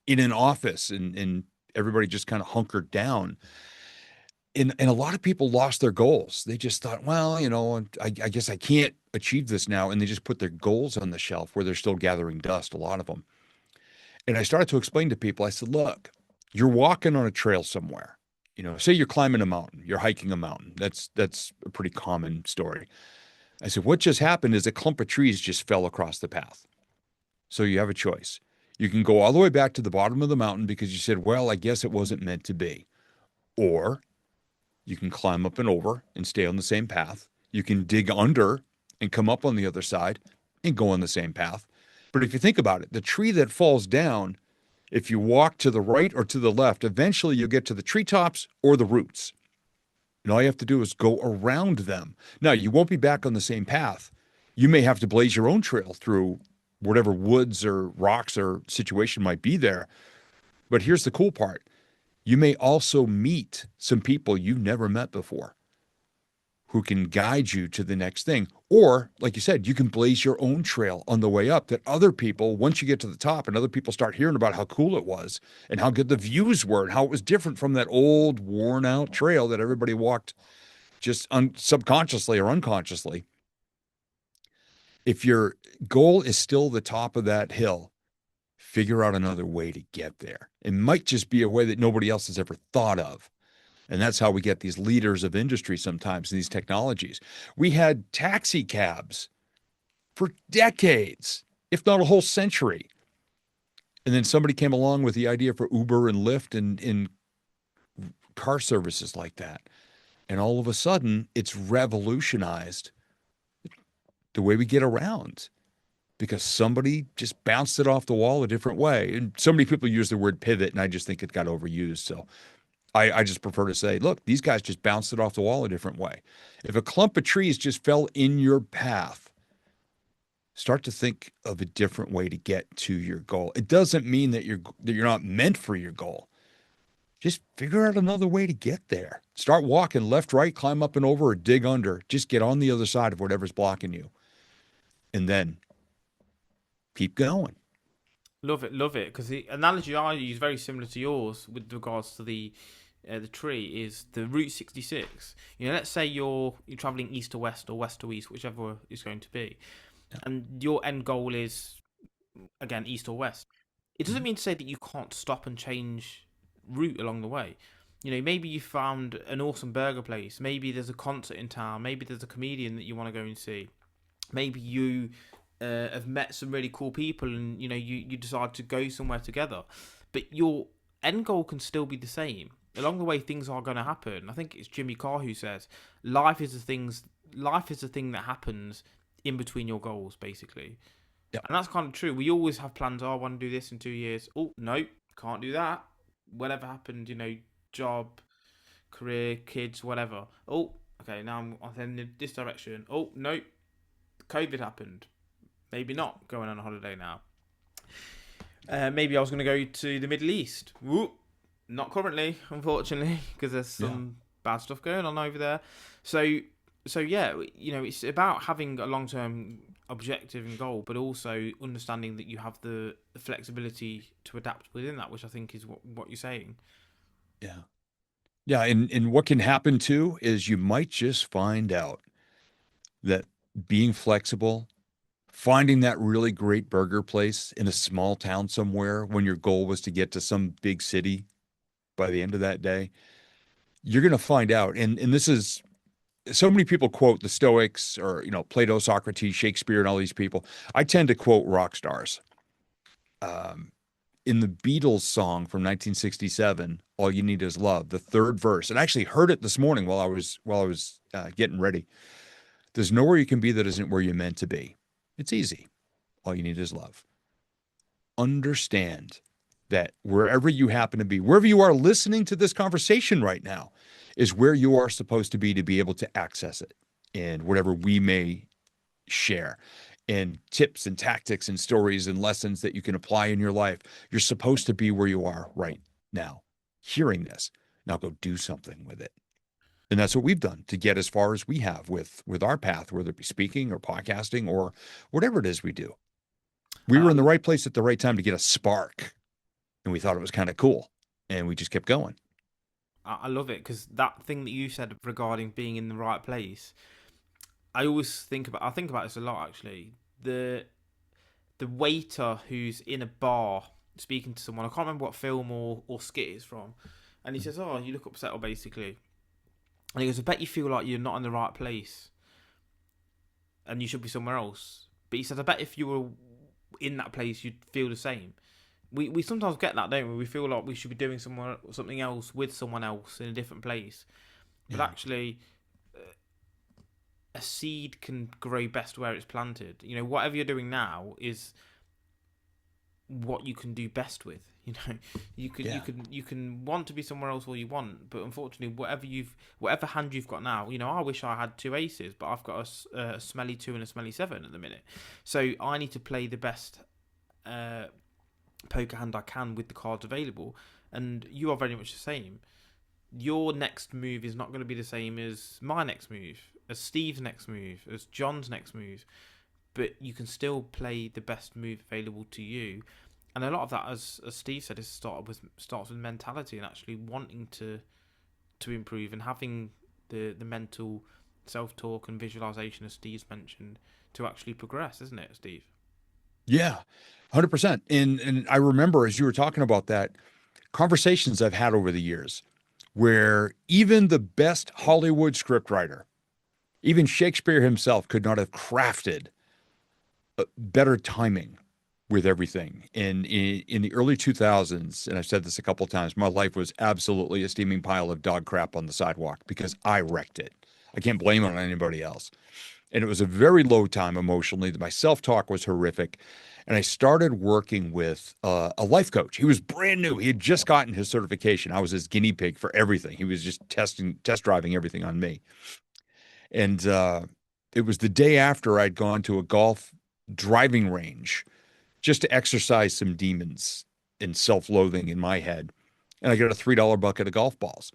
in an office and everybody just kind of hunkered down. And a lot of people lost their goals. They just thought, well, I guess I can't achieve this now. And they just put their goals on the shelf where they're still gathering dust, a lot of them. And I started to explain to people, I said, look, you're walking on a trail somewhere. Say you're climbing a mountain, you're hiking a mountain. That's a pretty common story. I said, what just happened is a clump of trees just fell across the path. So you have a choice. You can go all the way back to the bottom of the mountain because you said, well, I guess it wasn't meant to be. Or you can climb up and over and stay on the same path. You can dig under and come up on the other side and go on the same path. But if you think about it, the tree that falls down, if you walk to the right or to the left, eventually you'll get to the treetops or the roots. And all you have to do is go around them. Now, you won't be back on the same path. You may have to blaze your own trail through whatever woods or rocks or situation might be there. But here's the cool part. You may also meet some people you've never met before who can guide you to the next thing. Or, like you said, you can blaze your own trail on the way up that other people, once you get to the top and other people start hearing about how cool it was and how good the views were and how it was different from that old worn out trail that everybody walked just subconsciously or unconsciously. If your goal is still the top of that hill, figure out another way to get there. It might just be a way that nobody else has ever thought of. And that's how we get these leaders of industry sometimes in these technologies. We had taxi cabs for decades, if not a whole century. And then somebody came along with the idea for Uber and Lyft and car services like that. And all of a sudden, it's revolutionized the way we get around because somebody just bounced it off the wall a different way. And so many people use the word pivot, and I just think it got overused. So I just prefer to say, look, these guys just bounced it off the wall a different way. If a clump of trees just fell in your path, start to think of a different way to get to your goal. It doesn't mean that you're not meant for your goal. Just figure out another way to get there. Start walking left, right, climb up and over, or dig under. Just get on the other side of whatever's blocking you. And then keep going. Love it, love it. Because the analogy I use very similar to yours with regards to the tree is the Route 66. You know, let's say you're traveling east to west or west to east, whichever is going to be, and your end goal is again east or west. It doesn't mean to say that you can't stop and change route along the way. You know, maybe you found an awesome burger place. Maybe there's a concert in town. Maybe there's a comedian that you want to go and see. Maybe you have met some really cool people and, you know, you decide to go somewhere together. But your end goal can still be the same. Along the way, things are going to happen. I think it's Jimmy Carr who says, life is the thing that happens in between your goals, basically. Yeah. And that's kind of true. We always have plans. Oh, I want to do this in 2 years. Oh, no, can't do that. Whatever happened, you know, job, career, kids, whatever. Oh, okay, now I'm in this direction. Oh, no, COVID happened. Maybe not going on a holiday now. Maybe I was going to go to the Middle East. Ooh, not currently, unfortunately, because there's some bad stuff going on over there. So yeah, you know, it's about having a long-term objective and goal, but also understanding that you have the flexibility to adapt within that, which I think is what you're saying. Yeah. Yeah. And what can happen too is you might just find out that being flexible, finding that really great burger place in a small town somewhere when your goal was to get to some big city by the end of that day, you're going to find out. And this is so many people quote the Stoics or, you know, Plato, Socrates, Shakespeare, and all these people. I tend to quote rock stars. In the Beatles song from 1967, "All You Need Is Love," the third verse, and I actually heard it this morning while I was getting ready. There's nowhere you can be that isn't where you're meant to be. It's easy. All you need is love. Understand that wherever you happen to be, wherever you are listening to this conversation right now, is where you are supposed to be able to access it and whatever we may share and tips and tactics and stories and lessons that you can apply in your life. You're supposed to be where you are right now, hearing this. Now go do something with it. And that's what we've done to get as far as we have with our path, whether it be speaking or podcasting or whatever it is we do. We were in the right place at the right time to get a spark, and we thought it was kind of cool, and we just kept going. I love it because that thing that you said regarding being in the right place, I think about this a lot actually. The waiter who's in a bar speaking to someone, I can't remember what film or skit it's from, and he says, "Oh, you look upset," or basically, and he goes, "I bet you feel like you're not in the right place, and you should be somewhere else." But he said, "I bet if you were in that place, you'd feel the same." We sometimes get that, don't we? We feel like we should be doing something else with someone else in a different place, but actually, a seed can grow best where it's planted. You know, whatever you're doing now is what you can do best with. You know, you can want to be somewhere else all you want, but unfortunately, whatever hand you've got now, you know, I wish I had two aces, but I've got a smelly 2 and a smelly 7 at the minute, so I need to play the best poker hand I can with the cards available. And you are very much the same. Your next move is not going to be the same as my next move, as Steve's next move, as John's next move, but you can still play the best move available to you. And a lot of that, as Steve said, starts with mentality and actually wanting to improve and having the mental self-talk and visualization, as Steve's mentioned, to actually progress, isn't it, Steve? Yeah, 100%. And I remember as you were talking about that, conversations I've had over the years where even the best Hollywood scriptwriter, even Shakespeare himself could not have crafted better timing with everything. In the early 2000s, and I've said this a couple of times, my life was absolutely a steaming pile of dog crap on the sidewalk because I wrecked it. I can't blame it on anybody else. And it was a very low time emotionally. My self-talk was horrific. And I started working with a life coach. He was brand new. He had just gotten his certification. I was his guinea pig for everything. He was just test driving everything on me. And it was the day after I'd gone to a golf driving range just to exercise some demons and self-loathing in my head. And I got a $3 bucket of golf balls.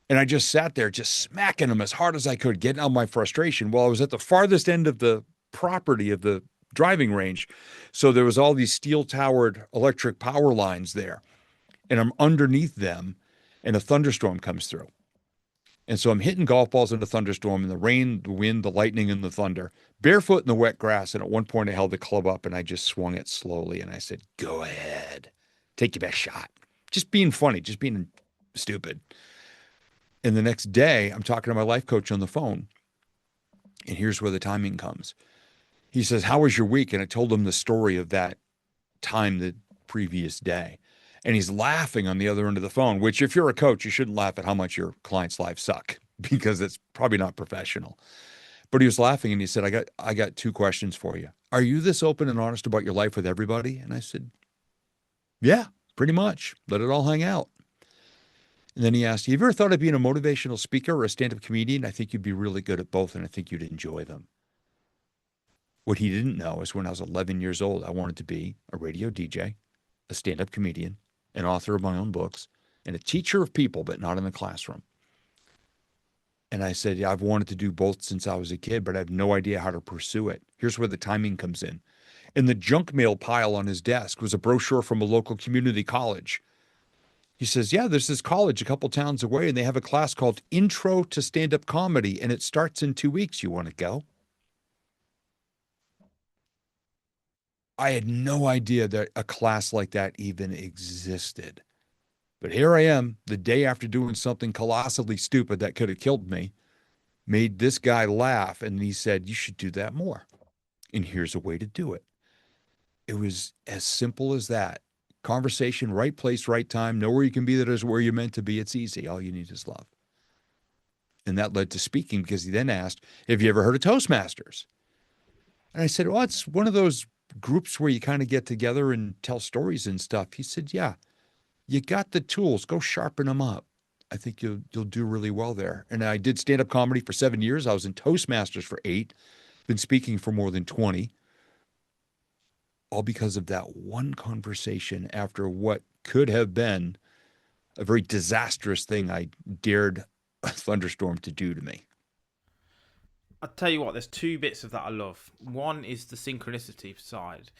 And I just sat there, just smacking them as hard as I could, getting out my frustration. Well, I was at the farthest end of the property of the driving range. So there was all these steel towered electric power lines there. And I'm underneath them, and a thunderstorm comes through. And so I'm hitting golf balls in a thunderstorm, and the rain, the wind, the lightning, and the thunder, barefoot in the wet grass. And at one point, I held the club up and I just swung it slowly. And I said, "Go ahead, take your best shot." Just being funny, just being stupid. And the next day, I'm talking to my life coach on the phone. And here's where the timing comes. He says, "How was your week?" And I told him the story of that time the previous day. And he's laughing on the other end of the phone, which, if you're a coach, you shouldn't laugh at how much your clients' lives suck because it's probably not professional. But he was laughing and he said, I got two questions for you. Are you this open and honest about your life with everybody? And I said, yeah, pretty much. Let it all hang out. And then he asked, "You ever thought of being a motivational speaker or a stand up comedian? I think you'd be really good at both and I think you'd enjoy them." What he didn't know is when I was 11 years old, I wanted to be a radio DJ, a stand up comedian, an author of my own books, and a teacher of people, but not in the classroom. And I said, "Yeah, I've wanted to do both since I was a kid, but I have no idea how to pursue it." Here's where the timing comes in. In the junk mail pile on his desk was a brochure from a local community college. He says, "Yeah, there's this college a couple towns away, and they have a class called Intro to Stand Up Comedy, and it starts in 2 weeks. You want to go?" I had no idea that a class like that even existed. But here I am, the day after doing something colossally stupid that could have killed me, made this guy laugh, and he said, "You should do that more. And here's a way to do it." It was as simple as that. Conversation, right place, right time. Know where you can be, that is where you're meant to be. It's easy. All you need is love. And that led to speaking because he then asked, "Have you ever heard of Toastmasters?" And I said, "Well, it's one of those groups where you kind of get together and tell stories and stuff." He said, "Yeah, you got the tools. Go sharpen them up. I think you'll do really well there." And I did stand up comedy for 7 years. I was in Toastmasters for 8. Been speaking for more than 20, all because of that one conversation after what could have been a very disastrous thing I dared a thunderstorm to do to me. I'll tell you what, there's two bits of that I love. One is the synchronicity side.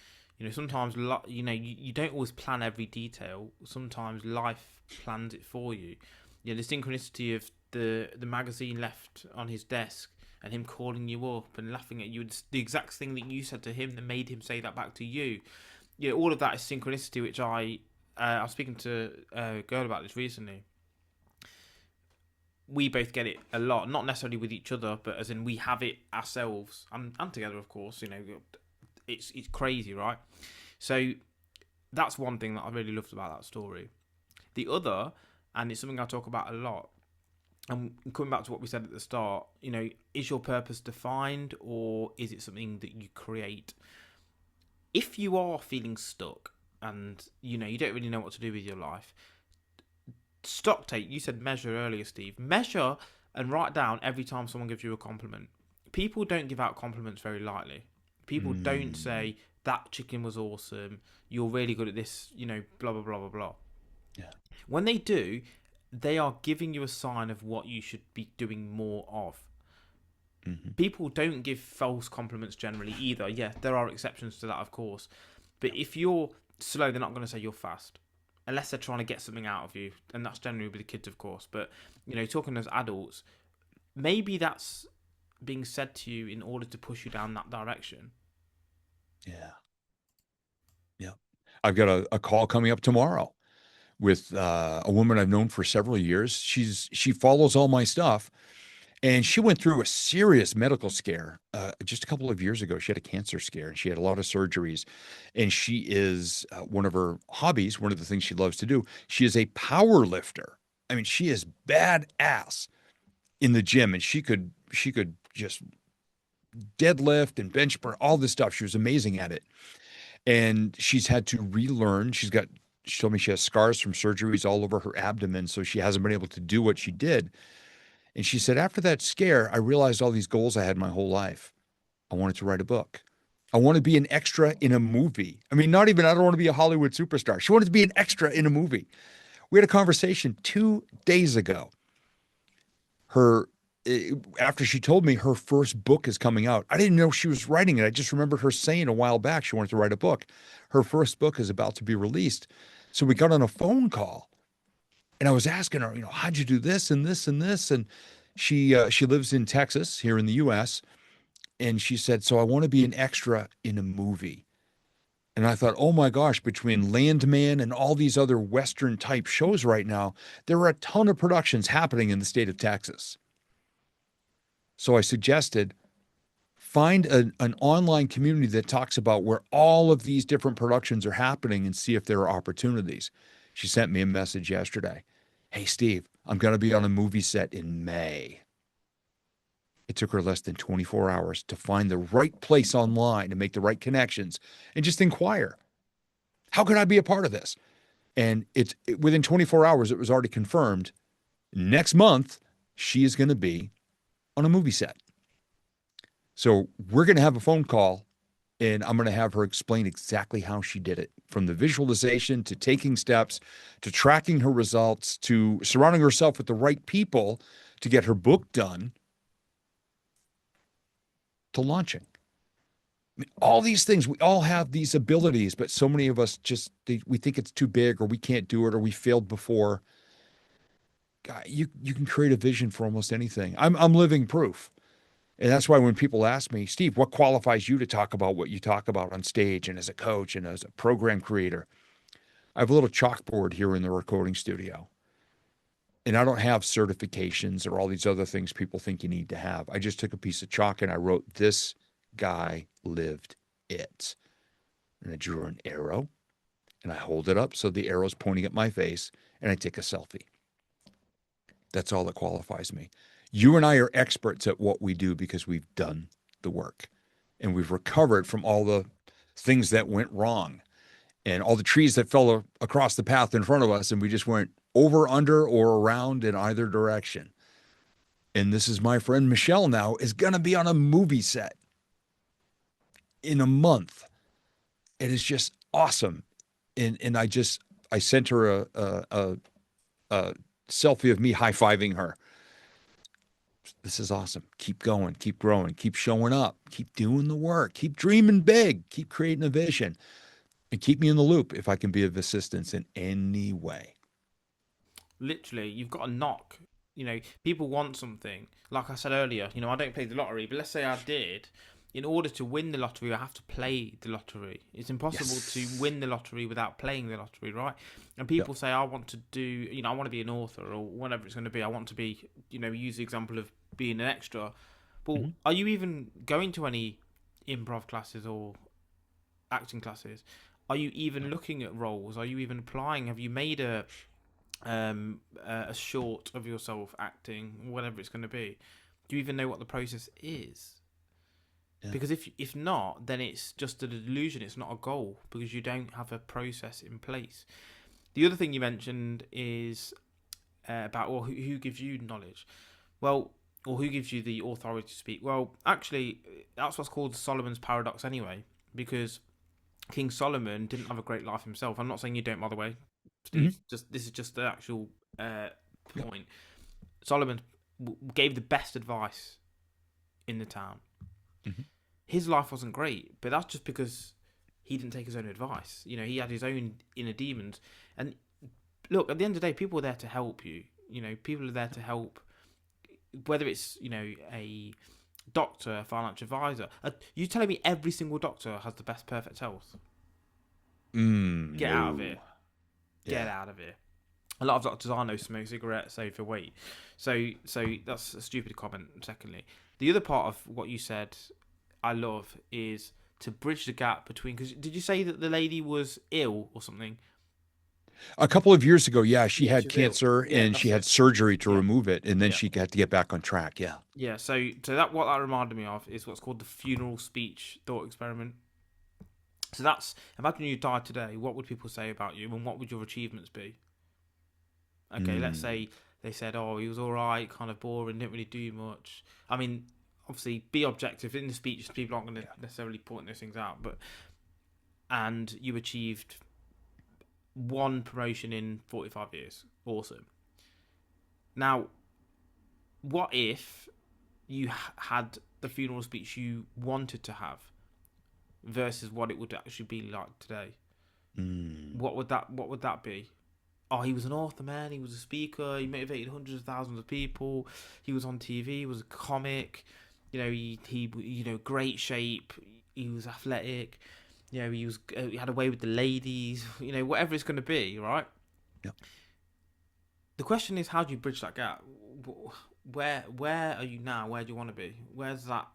Sometimes, you don't always plan every detail. Sometimes life plans it for you. The synchronicity of the magazine left on his desk and him calling you up and laughing at you. It's the exact thing that you said to him that made him say that back to you. All of that is synchronicity, which I was speaking to a girl about this recently. We both get it a lot, not necessarily with each other, but as in we have it ourselves and together, of course. It's crazy, right? So that's one thing that I really loved about that story. The other, and it's something I talk about a lot, and coming back to what we said at the start, is your purpose defined or is it something that you create? If you are feeling stuck and you don't really know what to do with your life, stock take. You said measure earlier, Steve. Measure and write down every time someone gives you a compliment. People don't give out compliments very lightly. People don't say that chicken was awesome. You're really good at this. Blah blah blah blah blah. Yeah. When they do, they are giving you a sign of what you should be doing more of. Mm-hmm. People don't give false compliments generally either. Yeah, there are exceptions to that, of course. But if you're slow, they're not going to say you're fast. Unless they're trying to get something out of you. And that's generally with the kids, of course. But, talking as adults, maybe that's being said to you in order to push you down that direction. Yeah. I've got a call coming up tomorrow with a woman I've known for several years. She follows all my stuff, and she went through a serious medical scare just a couple of years ago. She had a cancer scare, and she had a lot of surgeries. And she is one of her hobbies, one of the things she loves to do. She is a power lifter. I mean, she is badass in the gym, and she could just deadlift and bench press, all this stuff. She was amazing at it, and she's had to relearn. She told me she has scars from surgeries all over her abdomen, so she hasn't been able to do what she did. And she said, after that scare, I realized all these goals I had my whole life. I wanted to write a book. I want to be an extra in a movie. I mean, not even, I don't want to be a Hollywood superstar. She wanted to be an extra in a movie. We had a conversation 2 days ago. Her, after she told me her first book is coming out, I didn't know she was writing it. I just remembered her saying a while back she wanted to write a book. Her first book is about to be released. So we got on a phone call, and I was asking her, how'd you do this and this and this? And she lives in Texas, here in the U.S., and she said, so I want to be an extra in a movie. And I thought, oh my gosh, between Landman and all these other Western type shows right now, there are a ton of productions happening in the state of Texas. So I suggested find an online community that talks about where all of these different productions are happening and see if there are opportunities. She sent me a message yesterday. Hey, Steve, I'm going to be on a movie set in May. It took her less than 24 hours to find the right place online to make the right connections and just inquire. How can I be a part of this? And within 24 hours, it was already confirmed. Next month, she is going to be on a movie set. So we're going to have a phone call, and I'm going to have her explain exactly how she did it, from the visualization to taking steps to tracking her results to surrounding herself with the right people to get her book done to launching. I mean, all these things, we all have these abilities, but so many of us we think it's too big, or we can't do it, or we failed before. God, you can create a vision for almost anything. I'm living proof. And that's why when people ask me, Steve, what qualifies you to talk about what you talk about on stage and as a coach and as a program creator? I have a little chalkboard here in the recording studio. And I don't have certifications or all these other things people think you need to have. I just took a piece of chalk and I wrote, this guy lived it. And I drew an arrow and I hold it up so the arrow's pointing at my face, and I take a selfie. That's all that qualifies me. You and I are experts at what we do because we've done the work and we've recovered from all the things that went wrong and all the trees that fell across the path in front of us, and we just went over, under, or around in either direction. And this is my friend Michelle now is going to be on a movie set in a month. It is just awesome. And I sent her a selfie of me high-fiving her. This is awesome. Keep going, keep growing, keep showing up, keep doing the work, keep dreaming big, keep creating a vision, and keep me in the loop if I can be of assistance in any way. Literally, you've got to knock. People want something. Like I said earlier, I don't play the lottery, but let's say I did. In order to win the lottery, I have to play the lottery. It's impossible to win the lottery without playing the lottery, right? And people say, I want to do, I want to be an author or whatever it's going to be. I want to be, use the example of being an extra. But are you even going to any improv classes or acting classes? Are you even looking at roles? Are you even applying? Have you made a short of yourself acting, whatever it's going to be? Do you even know what the process is? Yeah. Because if not, then it's just a delusion. It's not a goal because you don't have a process in place. The other thing you mentioned is about who gives you knowledge, or who gives you the authority to speak. Well, actually, that's what's called Solomon's paradox anyway, because King Solomon didn't have a great life himself. I'm not saying you don't, by the way, Steve. This is just the actual point. Solomon gave the best advice in the town. His life wasn't great, but that's just because he didn't take his own advice. He had his own inner demons. And look, at the end of the day, people are there to help you. People are there to help, whether it's, a doctor, a financial advisor. You telling me every single doctor has the best perfect health? Mm, Get out of here. no. Get Yeah. out of here. A lot of doctors I know smoke cigarettes overweight. So that's a stupid comment, secondly. The other part of what you said I love is to bridge the gap between, because did you say that the lady was ill or something? A couple of years ago, yeah, she Yeah, had she was ill. cancer Yeah, and she that's had it. surgery to Yeah, remove it, and then yeah, she had to get back on track. Yeah. yeah. So that what that reminded me of is what's called the funeral speech thought experiment. So that's, imagine you died today. What would people say about you, and what would your achievements be? Okay, let's Mm, say they said, "Oh, he was all right, kind of boring, didn't really do much." I mean, obviously, be objective in the speech. People aren't going to yeah. necessarily point those things out, but and you achieved one promotion in 45 years. Awesome. Now, what if you had the funeral speech you wanted to have versus what it would actually be like today? Mm, What would that be? Oh, he was an author, man. He was a speaker. He motivated hundreds of thousands of people. He was on TV. He was a comic. Great shape. He was athletic. He had a way with the ladies. Whatever it's going to be, right? yeah. The question is, how do you bridge that gap? Where are you now? Where do you want to be? Where's that?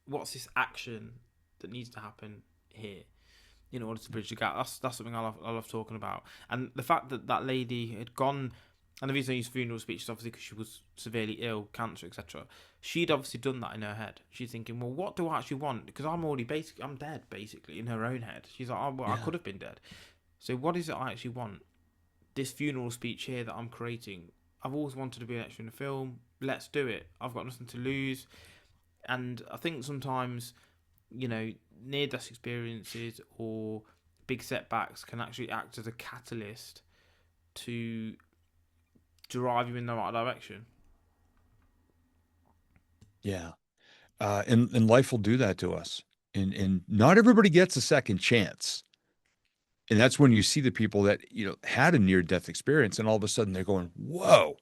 What's this action that needs to happen here in order to bridge the gap? That's something I love talking about. And the fact that that lady had gone, and the reason I use funeral speech is obviously because she was severely ill, cancer, etc. She'd obviously done that in her head. She's thinking, well, what do I actually want? Because I'm dead, basically, in her own head. She's like, oh, well, I Yeah. could have been dead. So what is it I actually want? This funeral speech here that I'm creating. I've always wanted to be an extra in a film. Let's do it. I've got nothing to lose. And I think sometimes, near death experiences or big setbacks can actually act as a catalyst to drive you in the right direction. Yeah. And life will do that to us. And not everybody gets a second chance. And that's when you see the people that, had a near death experience and all of a sudden they're going, whoa,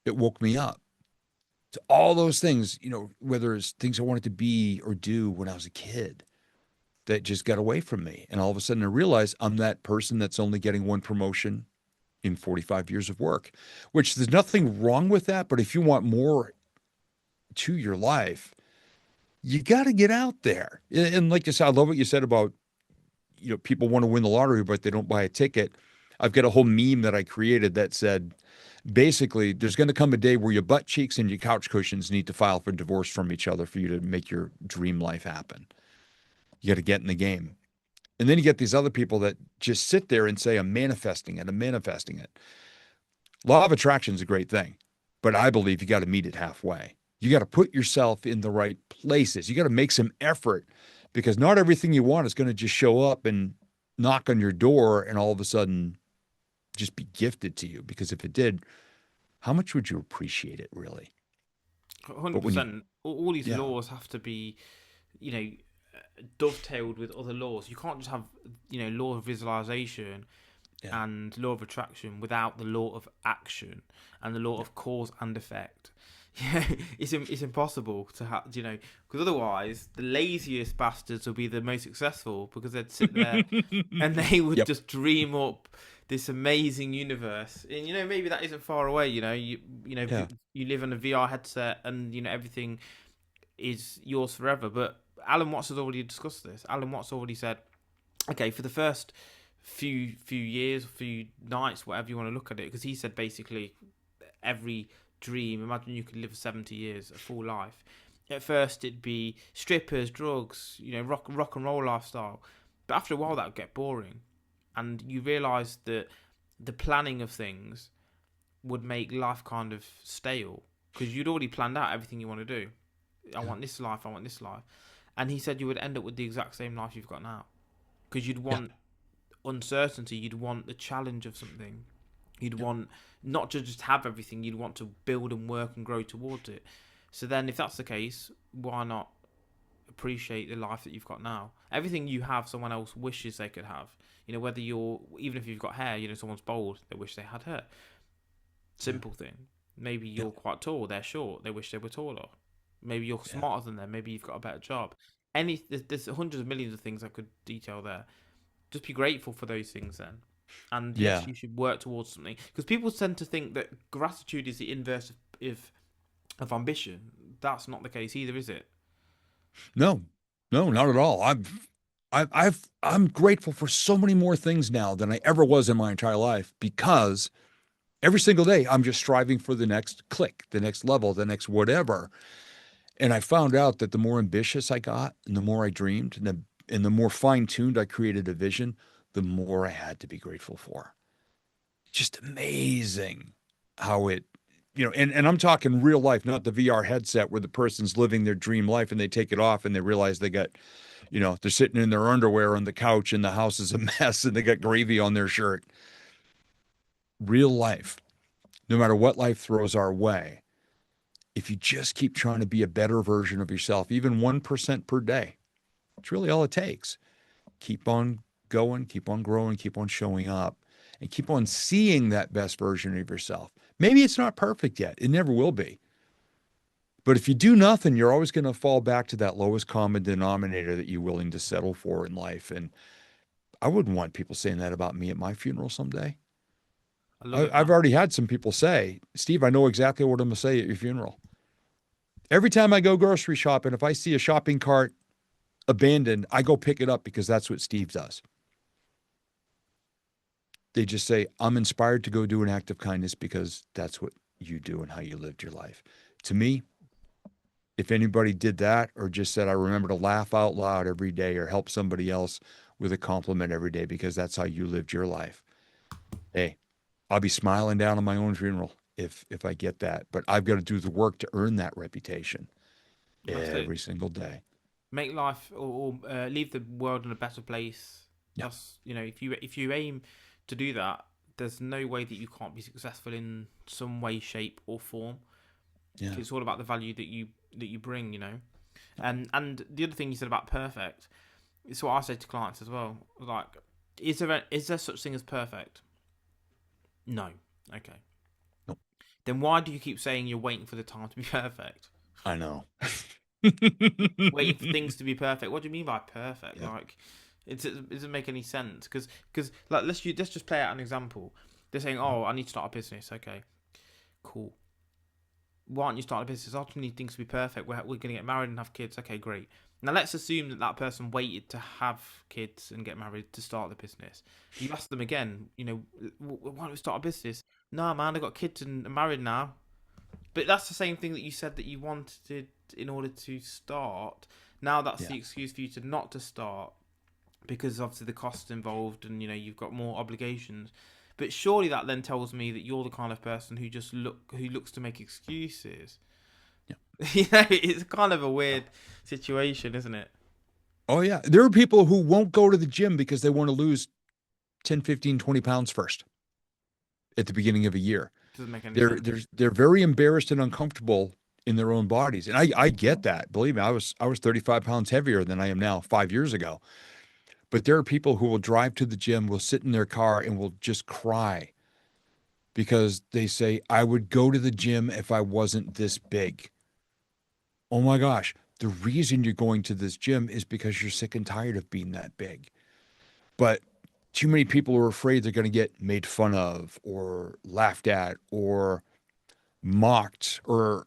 it woke me up. To all those things, whether it's things I wanted to be or do when I was a kid that just got away from me. And all of a sudden I realize I'm that person that's only getting one promotion in 45 years of work, which there's nothing wrong with that. But if you want more to your life, you got to get out there. And like you said, I love what you said about, people want to win the lottery, but they don't buy a ticket. I've got a whole meme that I created that said, basically, there's going to come a day where your butt cheeks and your couch cushions need to file for divorce from each other for you to make your dream life happen. You got to get in the game. And then you get these other people that just sit there and say, I'm manifesting it. I'm manifesting it. Law of attraction is a great thing, but I believe you got to meet it halfway. You got to put yourself in the right places. You got to make some effort because not everything you want is going to just show up and knock on your door and all of a sudden just be gifted to you. Because if it did, how much would you appreciate it really? But when you, 100%. All these yeah, laws have to be, you know, dovetailed with other laws. You can't just have, law of visualization yeah, and law of attraction without the law of action and the law yeah, of cause and effect. Yeah, it's impossible to have, because otherwise the laziest bastards will be the most successful because they'd sit there and they would yep, just dream up this amazing universe. And maybe that isn't far away. yeah, You live on a VR headset and everything is yours forever. But Alan Watts has already discussed this. Alan Watts already said, okay, for the first few years, few nights, whatever you want to look at it, because he said basically every dream. Imagine you could live 70 years, a full life. At first, it'd be strippers, drugs, rock and roll lifestyle. But after a while, that would get boring, and you realise that the planning of things would make life kind of stale because you'd already planned out everything you want to do. I yeah, want this life. I want this life. And he said you would end up with the exact same life you've got now because you'd yeah, want uncertainty. You'd want the challenge of something. You'd yeah, want not to just have everything. You'd want to build and work and grow towards it. So then, if that's the case, why not appreciate the life that you've got now? Everything you have, someone else wishes they could have. Whether you're, even if you've got hair, someone's bald, they wish they had hair. yeah, Simple thing. Maybe yeah, you're quite tall, they're short, they wish they were taller. Maybe you're yeah, smarter than them, maybe you've got a better job. There's hundreds of millions of things I could detail there. Just be grateful for those things then. And yes, Yeah. you should work towards something because people tend to think that gratitude is the inverse of ambition. That's not the case either, is it? No, no, not at all. I'm grateful for so many more things now than I ever was in my entire life because every single day I'm just striving for the next click, the next level, the next whatever. And I found out that the more ambitious I got and the more I dreamed and the more fine-tuned I created a vision, the more I had to be grateful for. Just amazing how and I'm talking real life, not the VR headset where the person's living their dream life and they take it off and they realize they got, they're sitting in their underwear on the couch and the house is a mess and they got gravy on their shirt. Real life, no matter what life throws our way, if you just keep trying to be a better version of yourself, even 1% per day, it's really all it takes. Keep on going, keep on growing, keep on showing up, and keep on seeing that best version of yourself. Maybe it's not perfect yet. It never will be. But if you do nothing, you're always going to fall back to that lowest common denominator that you're willing to settle for in life. And I wouldn't want people saying that about me at my funeral someday. I love it, I've man. already had some people say, Steve, I know exactly what I'm going to say at your funeral. Every time I go grocery shopping, if I see a shopping cart abandoned, I go pick it up because that's what Steve does. They just say, I'm inspired to go do an act of kindness because that's what you do and how you lived your life. To me, if anybody did that or just said, I remember to laugh out loud every day or help somebody else with a compliment every day because that's how you lived your life. Hey, I'll be smiling down on my own funeral if I get that. But I've got to do the work to earn that reputation That's it. every single day. Make life or leave the world in a better place. Yeah. That's if you aim to do that, there's no way that you can't be successful in some way, shape, or form. Yeah. It's all about the value that you bring, And the other thing you said about perfect, it's what I say to clients as well. Like, is there such thing as perfect? No. Okay. Nope. Then why do you keep saying you're waiting for the time to be perfect? I know. Waiting for things to be perfect. What do you mean by perfect? Yeah. Like, it doesn't make any sense. Because like let's just play out an example. They're saying, oh, I need to start a business. Okay, cool. Why aren't you starting a business? I just need things to be perfect. We're going to get married and have kids. Okay, great. Now let's assume that person waited to have kids and get married to start the business. You ask them again, why don't we start a business? No, man, I got kids and I'm married now. But that's the same thing that you said that you wanted in order to start. Now that's Yeah. the excuse for you to not to start because obviously the costs involved and you've got more obligations. But surely that then tells me that you're the kind of person who looks to make excuses. Yeah. It's kind of a weird situation, isn't it? Oh, yeah. There are people who won't go to the gym because they want to lose 10, 15, 20 pounds first at the beginning of a year. Doesn't make any They're sense. they're they're very embarrassed and uncomfortable in their own bodies. And I get that. Believe me, I was 35 pounds heavier than I am now 5 years ago. But there are people who will drive to the gym, will sit in their car and will just cry because they say, I would go to the gym if I wasn't this big. Oh my gosh. The reason you're going to this gym is because you're sick and tired of being that big. But too many people are afraid they're going to get made fun of or laughed at or mocked or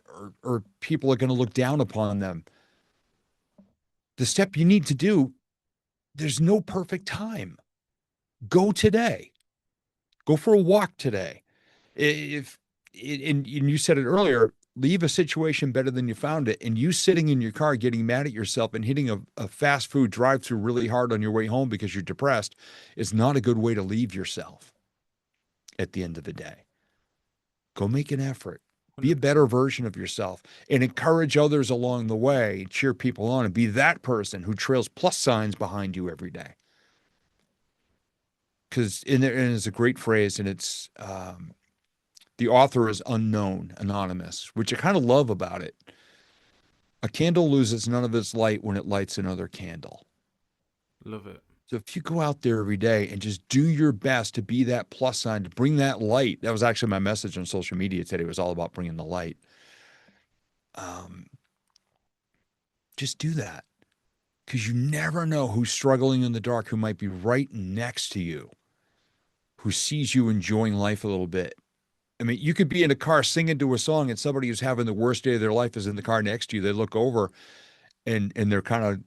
people are going to look down upon them. The step you need to do, there's no perfect time. Go today. Go for a walk today. If and you said it earlier, leave a situation better than you found it. And you sitting in your car getting mad at yourself and hitting a fast food drive through really hard on your way home because you're depressed is not a good way to leave yourself at the end of the day. Go make an effort. Be a 100%. better version of yourself and encourage others along the way. Cheer people on and be that person who trails plus signs behind you every day. Because and it's a great phrase, and it's the author is unknown, anonymous, which I kind of love about it. A candle loses none of its light when it lights another candle. Love it. So if you go out there every day and just do your best to be that plus sign, to bring that light, that was actually my message on social media today. It was all about bringing the light. Um, just do that. because you never know who's struggling in the dark, who might be right next to you, who sees you enjoying life a little bit. I mean, you could be in a car singing to a song, and somebody who's having the worst day of their life is in the car next to you. They look over and they're kind of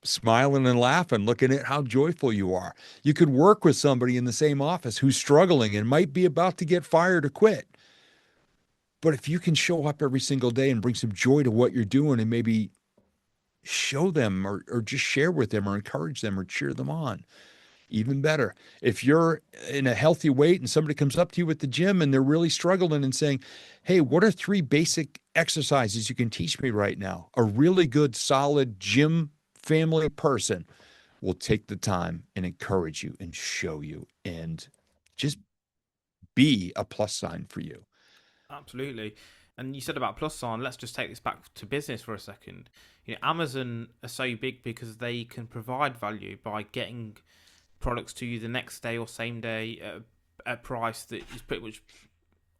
smiling and laughing, looking at how joyful you are. You could work with somebody in the same office who's struggling and might be about to get fired or quit. But if you can show up every single day and bring some joy to what you're doing and maybe show them or just share with them or encourage them or cheer them on, even better. If you're in a healthy weight and somebody comes up to you at the gym and they're really struggling and saying, hey, what are 3 basic exercises you can teach me right now? A really good, solid gym family person will take the time and encourage you and show you and just be a plus sign for you. Absolutely. And you said about plus sign. Let's just take this back to business for a second. Amazon are so big because they can provide value by getting products to you the next day or same day at a price that is pretty much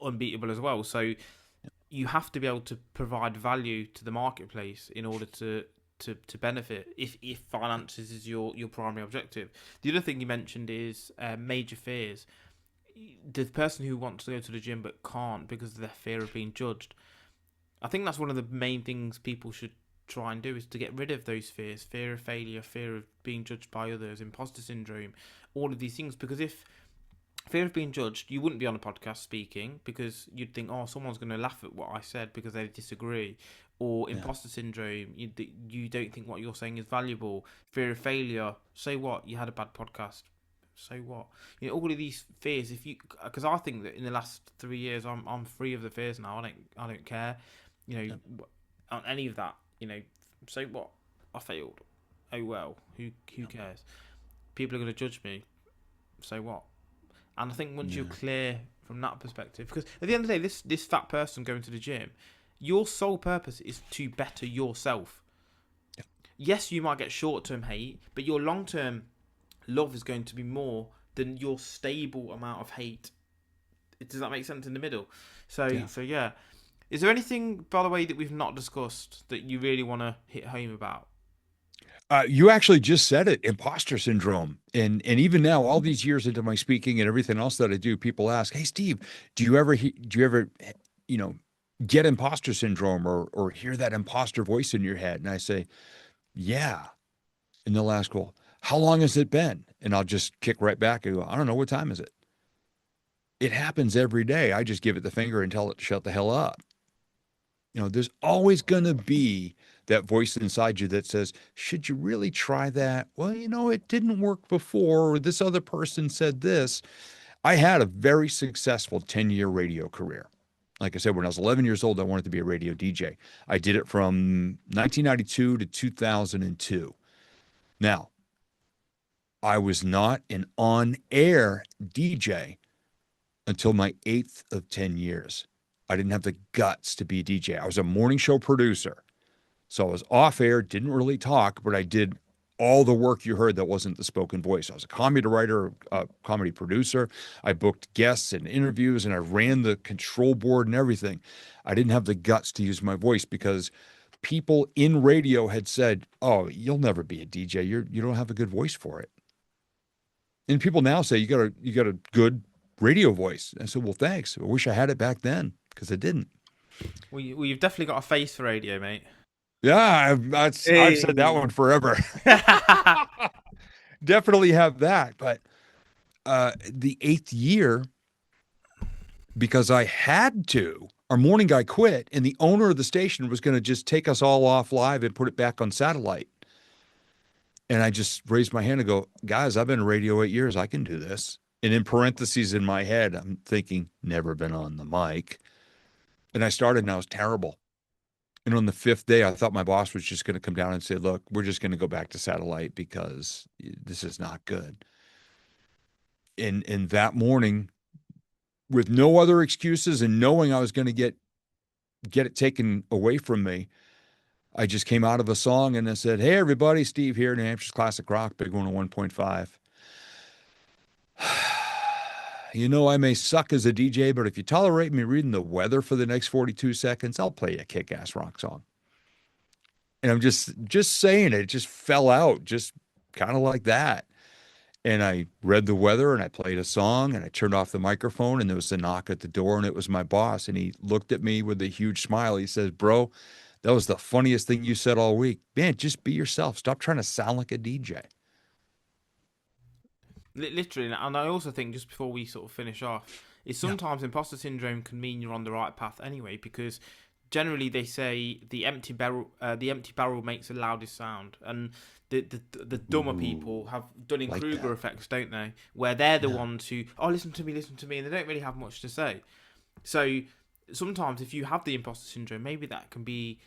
unbeatable as well. So you have to be able to provide value to the marketplace in order to benefit if finances is your primary objective. The other thing you mentioned is major fears. The person who wants to go to the gym but can't because of their fear of being judged. I think that's one of the main things people should try and do is to get rid of those fears: fear of failure, fear of being judged by others, imposter syndrome, all of these things. Because if fear of being judged, you wouldn't be on a podcast speaking because you'd think, oh, someone's going to laugh at what I said because they disagree. Or Yeah. imposter syndrome, you don't think what you're saying is valuable. Fear of failure, say what? You had a bad podcast. So what? All of these fears. If you, because I think that in the last 3 years, I'm free of the fears now. I don't care. Yeah. On any of that. So what? I failed. Oh well. Who cares? People are going to judge me. So what? And I think once you're Yeah. clear from that perspective, because at the end of the day, this fat person going to the gym, your sole purpose is to better yourself. Yeah. Yes, you might get short-term hate, but your long-term love is going to be more than your stable amount of hate. Does that make sense in the middle? So Yeah. so yeah. Is there anything, by the way, that we've not discussed that you really want to hit home about? You actually just said it, imposter syndrome. And even now, all these years into my speaking and everything else that I do, people ask, "Hey, Steve, do you ever you know, get imposter syndrome or hear that imposter voice in your head?" And I say, "Yeah." And they'll ask, "Well, how long has it been?" And I'll just kick right back and go, "I don't know. What time is it?" It happens every day. I just give it the finger and tell it to shut the hell up. There's always going to be that voice inside you that says, should you really try that? Well, it didn't work before, or this other person said this. I had a very successful 10-year radio career. Like I said, when I was 11 years old, I wanted to be a radio DJ. I did it from 1992 to 2002. Now, I was not an on air DJ until my eighth of 10 years. I didn't have the guts to be a DJ. I was a morning show producer. So I was off air, didn't really talk, but I did all the work you heard that wasn't the spoken voice. I was a comedy writer, a comedy producer. I booked guests and interviews, and I ran the control board and everything. I didn't have the guts to use my voice because people in radio had said, "Oh, you'll never be a DJ. You don't have a good voice for it." And people now say you got a good radio voice. I said, "Well, thanks. I wish I had it back then because I didn't." You've definitely got a face for radio, mate. Yeah, I've said that Hey. one forever. Definitely have that. But the eighth year, because I had to, our morning guy quit, and the owner of the station was going to just take us all off live and put it back on satellite. And I just raised my hand and go, guys, I've been in radio 8 years. I can do this. And in parentheses in my head, I'm thinking, never been on the mic. And I started, and I was terrible. And on the fifth day, I thought my boss was just going to come down and say, look, we're just going to go back to satellite because this is not good. And that morning, with no other excuses and knowing I was going to get it taken away from me, I just came out of a song and I said, hey, everybody, Steve here, New Hampshire's Classic Rock, Big 101.5. I may suck as a DJ, but if you tolerate me reading the weather for the next 42 seconds, I'll play a kick-ass rock song. And I'm just saying it just fell out just kind of like that. And I read the weather and I played a song and I turned off the microphone and there was a knock at the door and it was my boss. And he looked at me with a huge smile. He says, "Bro, that was the funniest thing you said all week. Man, just be yourself. Stop trying to sound like a DJ." Literally, and I also think just before we sort of finish off, is Yeah. sometimes imposter syndrome can mean you're on the right path anyway, because generally they say the empty barrel makes the loudest sound, and the dumber Ooh, people have like Dunning-Kruger that. effects, don't they? Where they're the Yeah. ones who, oh, listen to me, and they don't really have much to say. So sometimes if you have the imposter syndrome, maybe that can be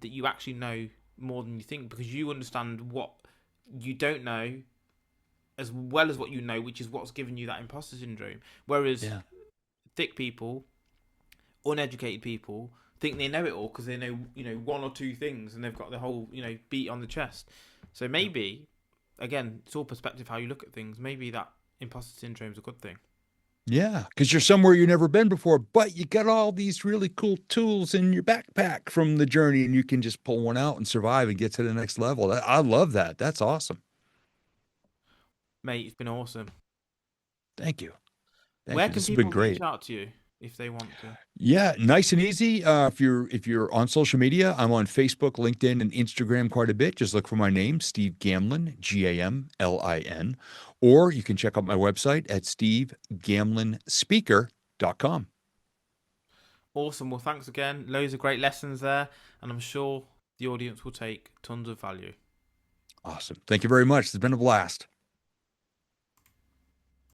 that you actually know more than you think, because you understand what you don't know as well as what you know, which is what's given you that imposter syndrome. Whereas Yeah. thick people, uneducated people, think they know it all because they know, one or two things, and they've got the whole, beat on the chest. So Yeah. maybe, again, it's all perspective how you look at things. Maybe that imposter syndrome is a good thing. Yeah, because you're somewhere you've never been before, but you got all these really cool tools in your backpack from the journey, and you can just pull one out and survive and get to the next level. I love that. That's awesome. Mate, it's been awesome. Thank you. Thank Where you. can This has been people reach great. out to you if they want to? Yeah, nice and easy. If you're on social media, I'm on Facebook, LinkedIn, and Instagram quite a bit. Just look for my name, Steve Gamlin, Gamlin, or you can check out my website at stevegamlinspeaker.com. Awesome. Well, thanks again. Loads of great lessons there, and I'm sure the audience will take tons of value. Awesome. Thank you very much. It's been a blast.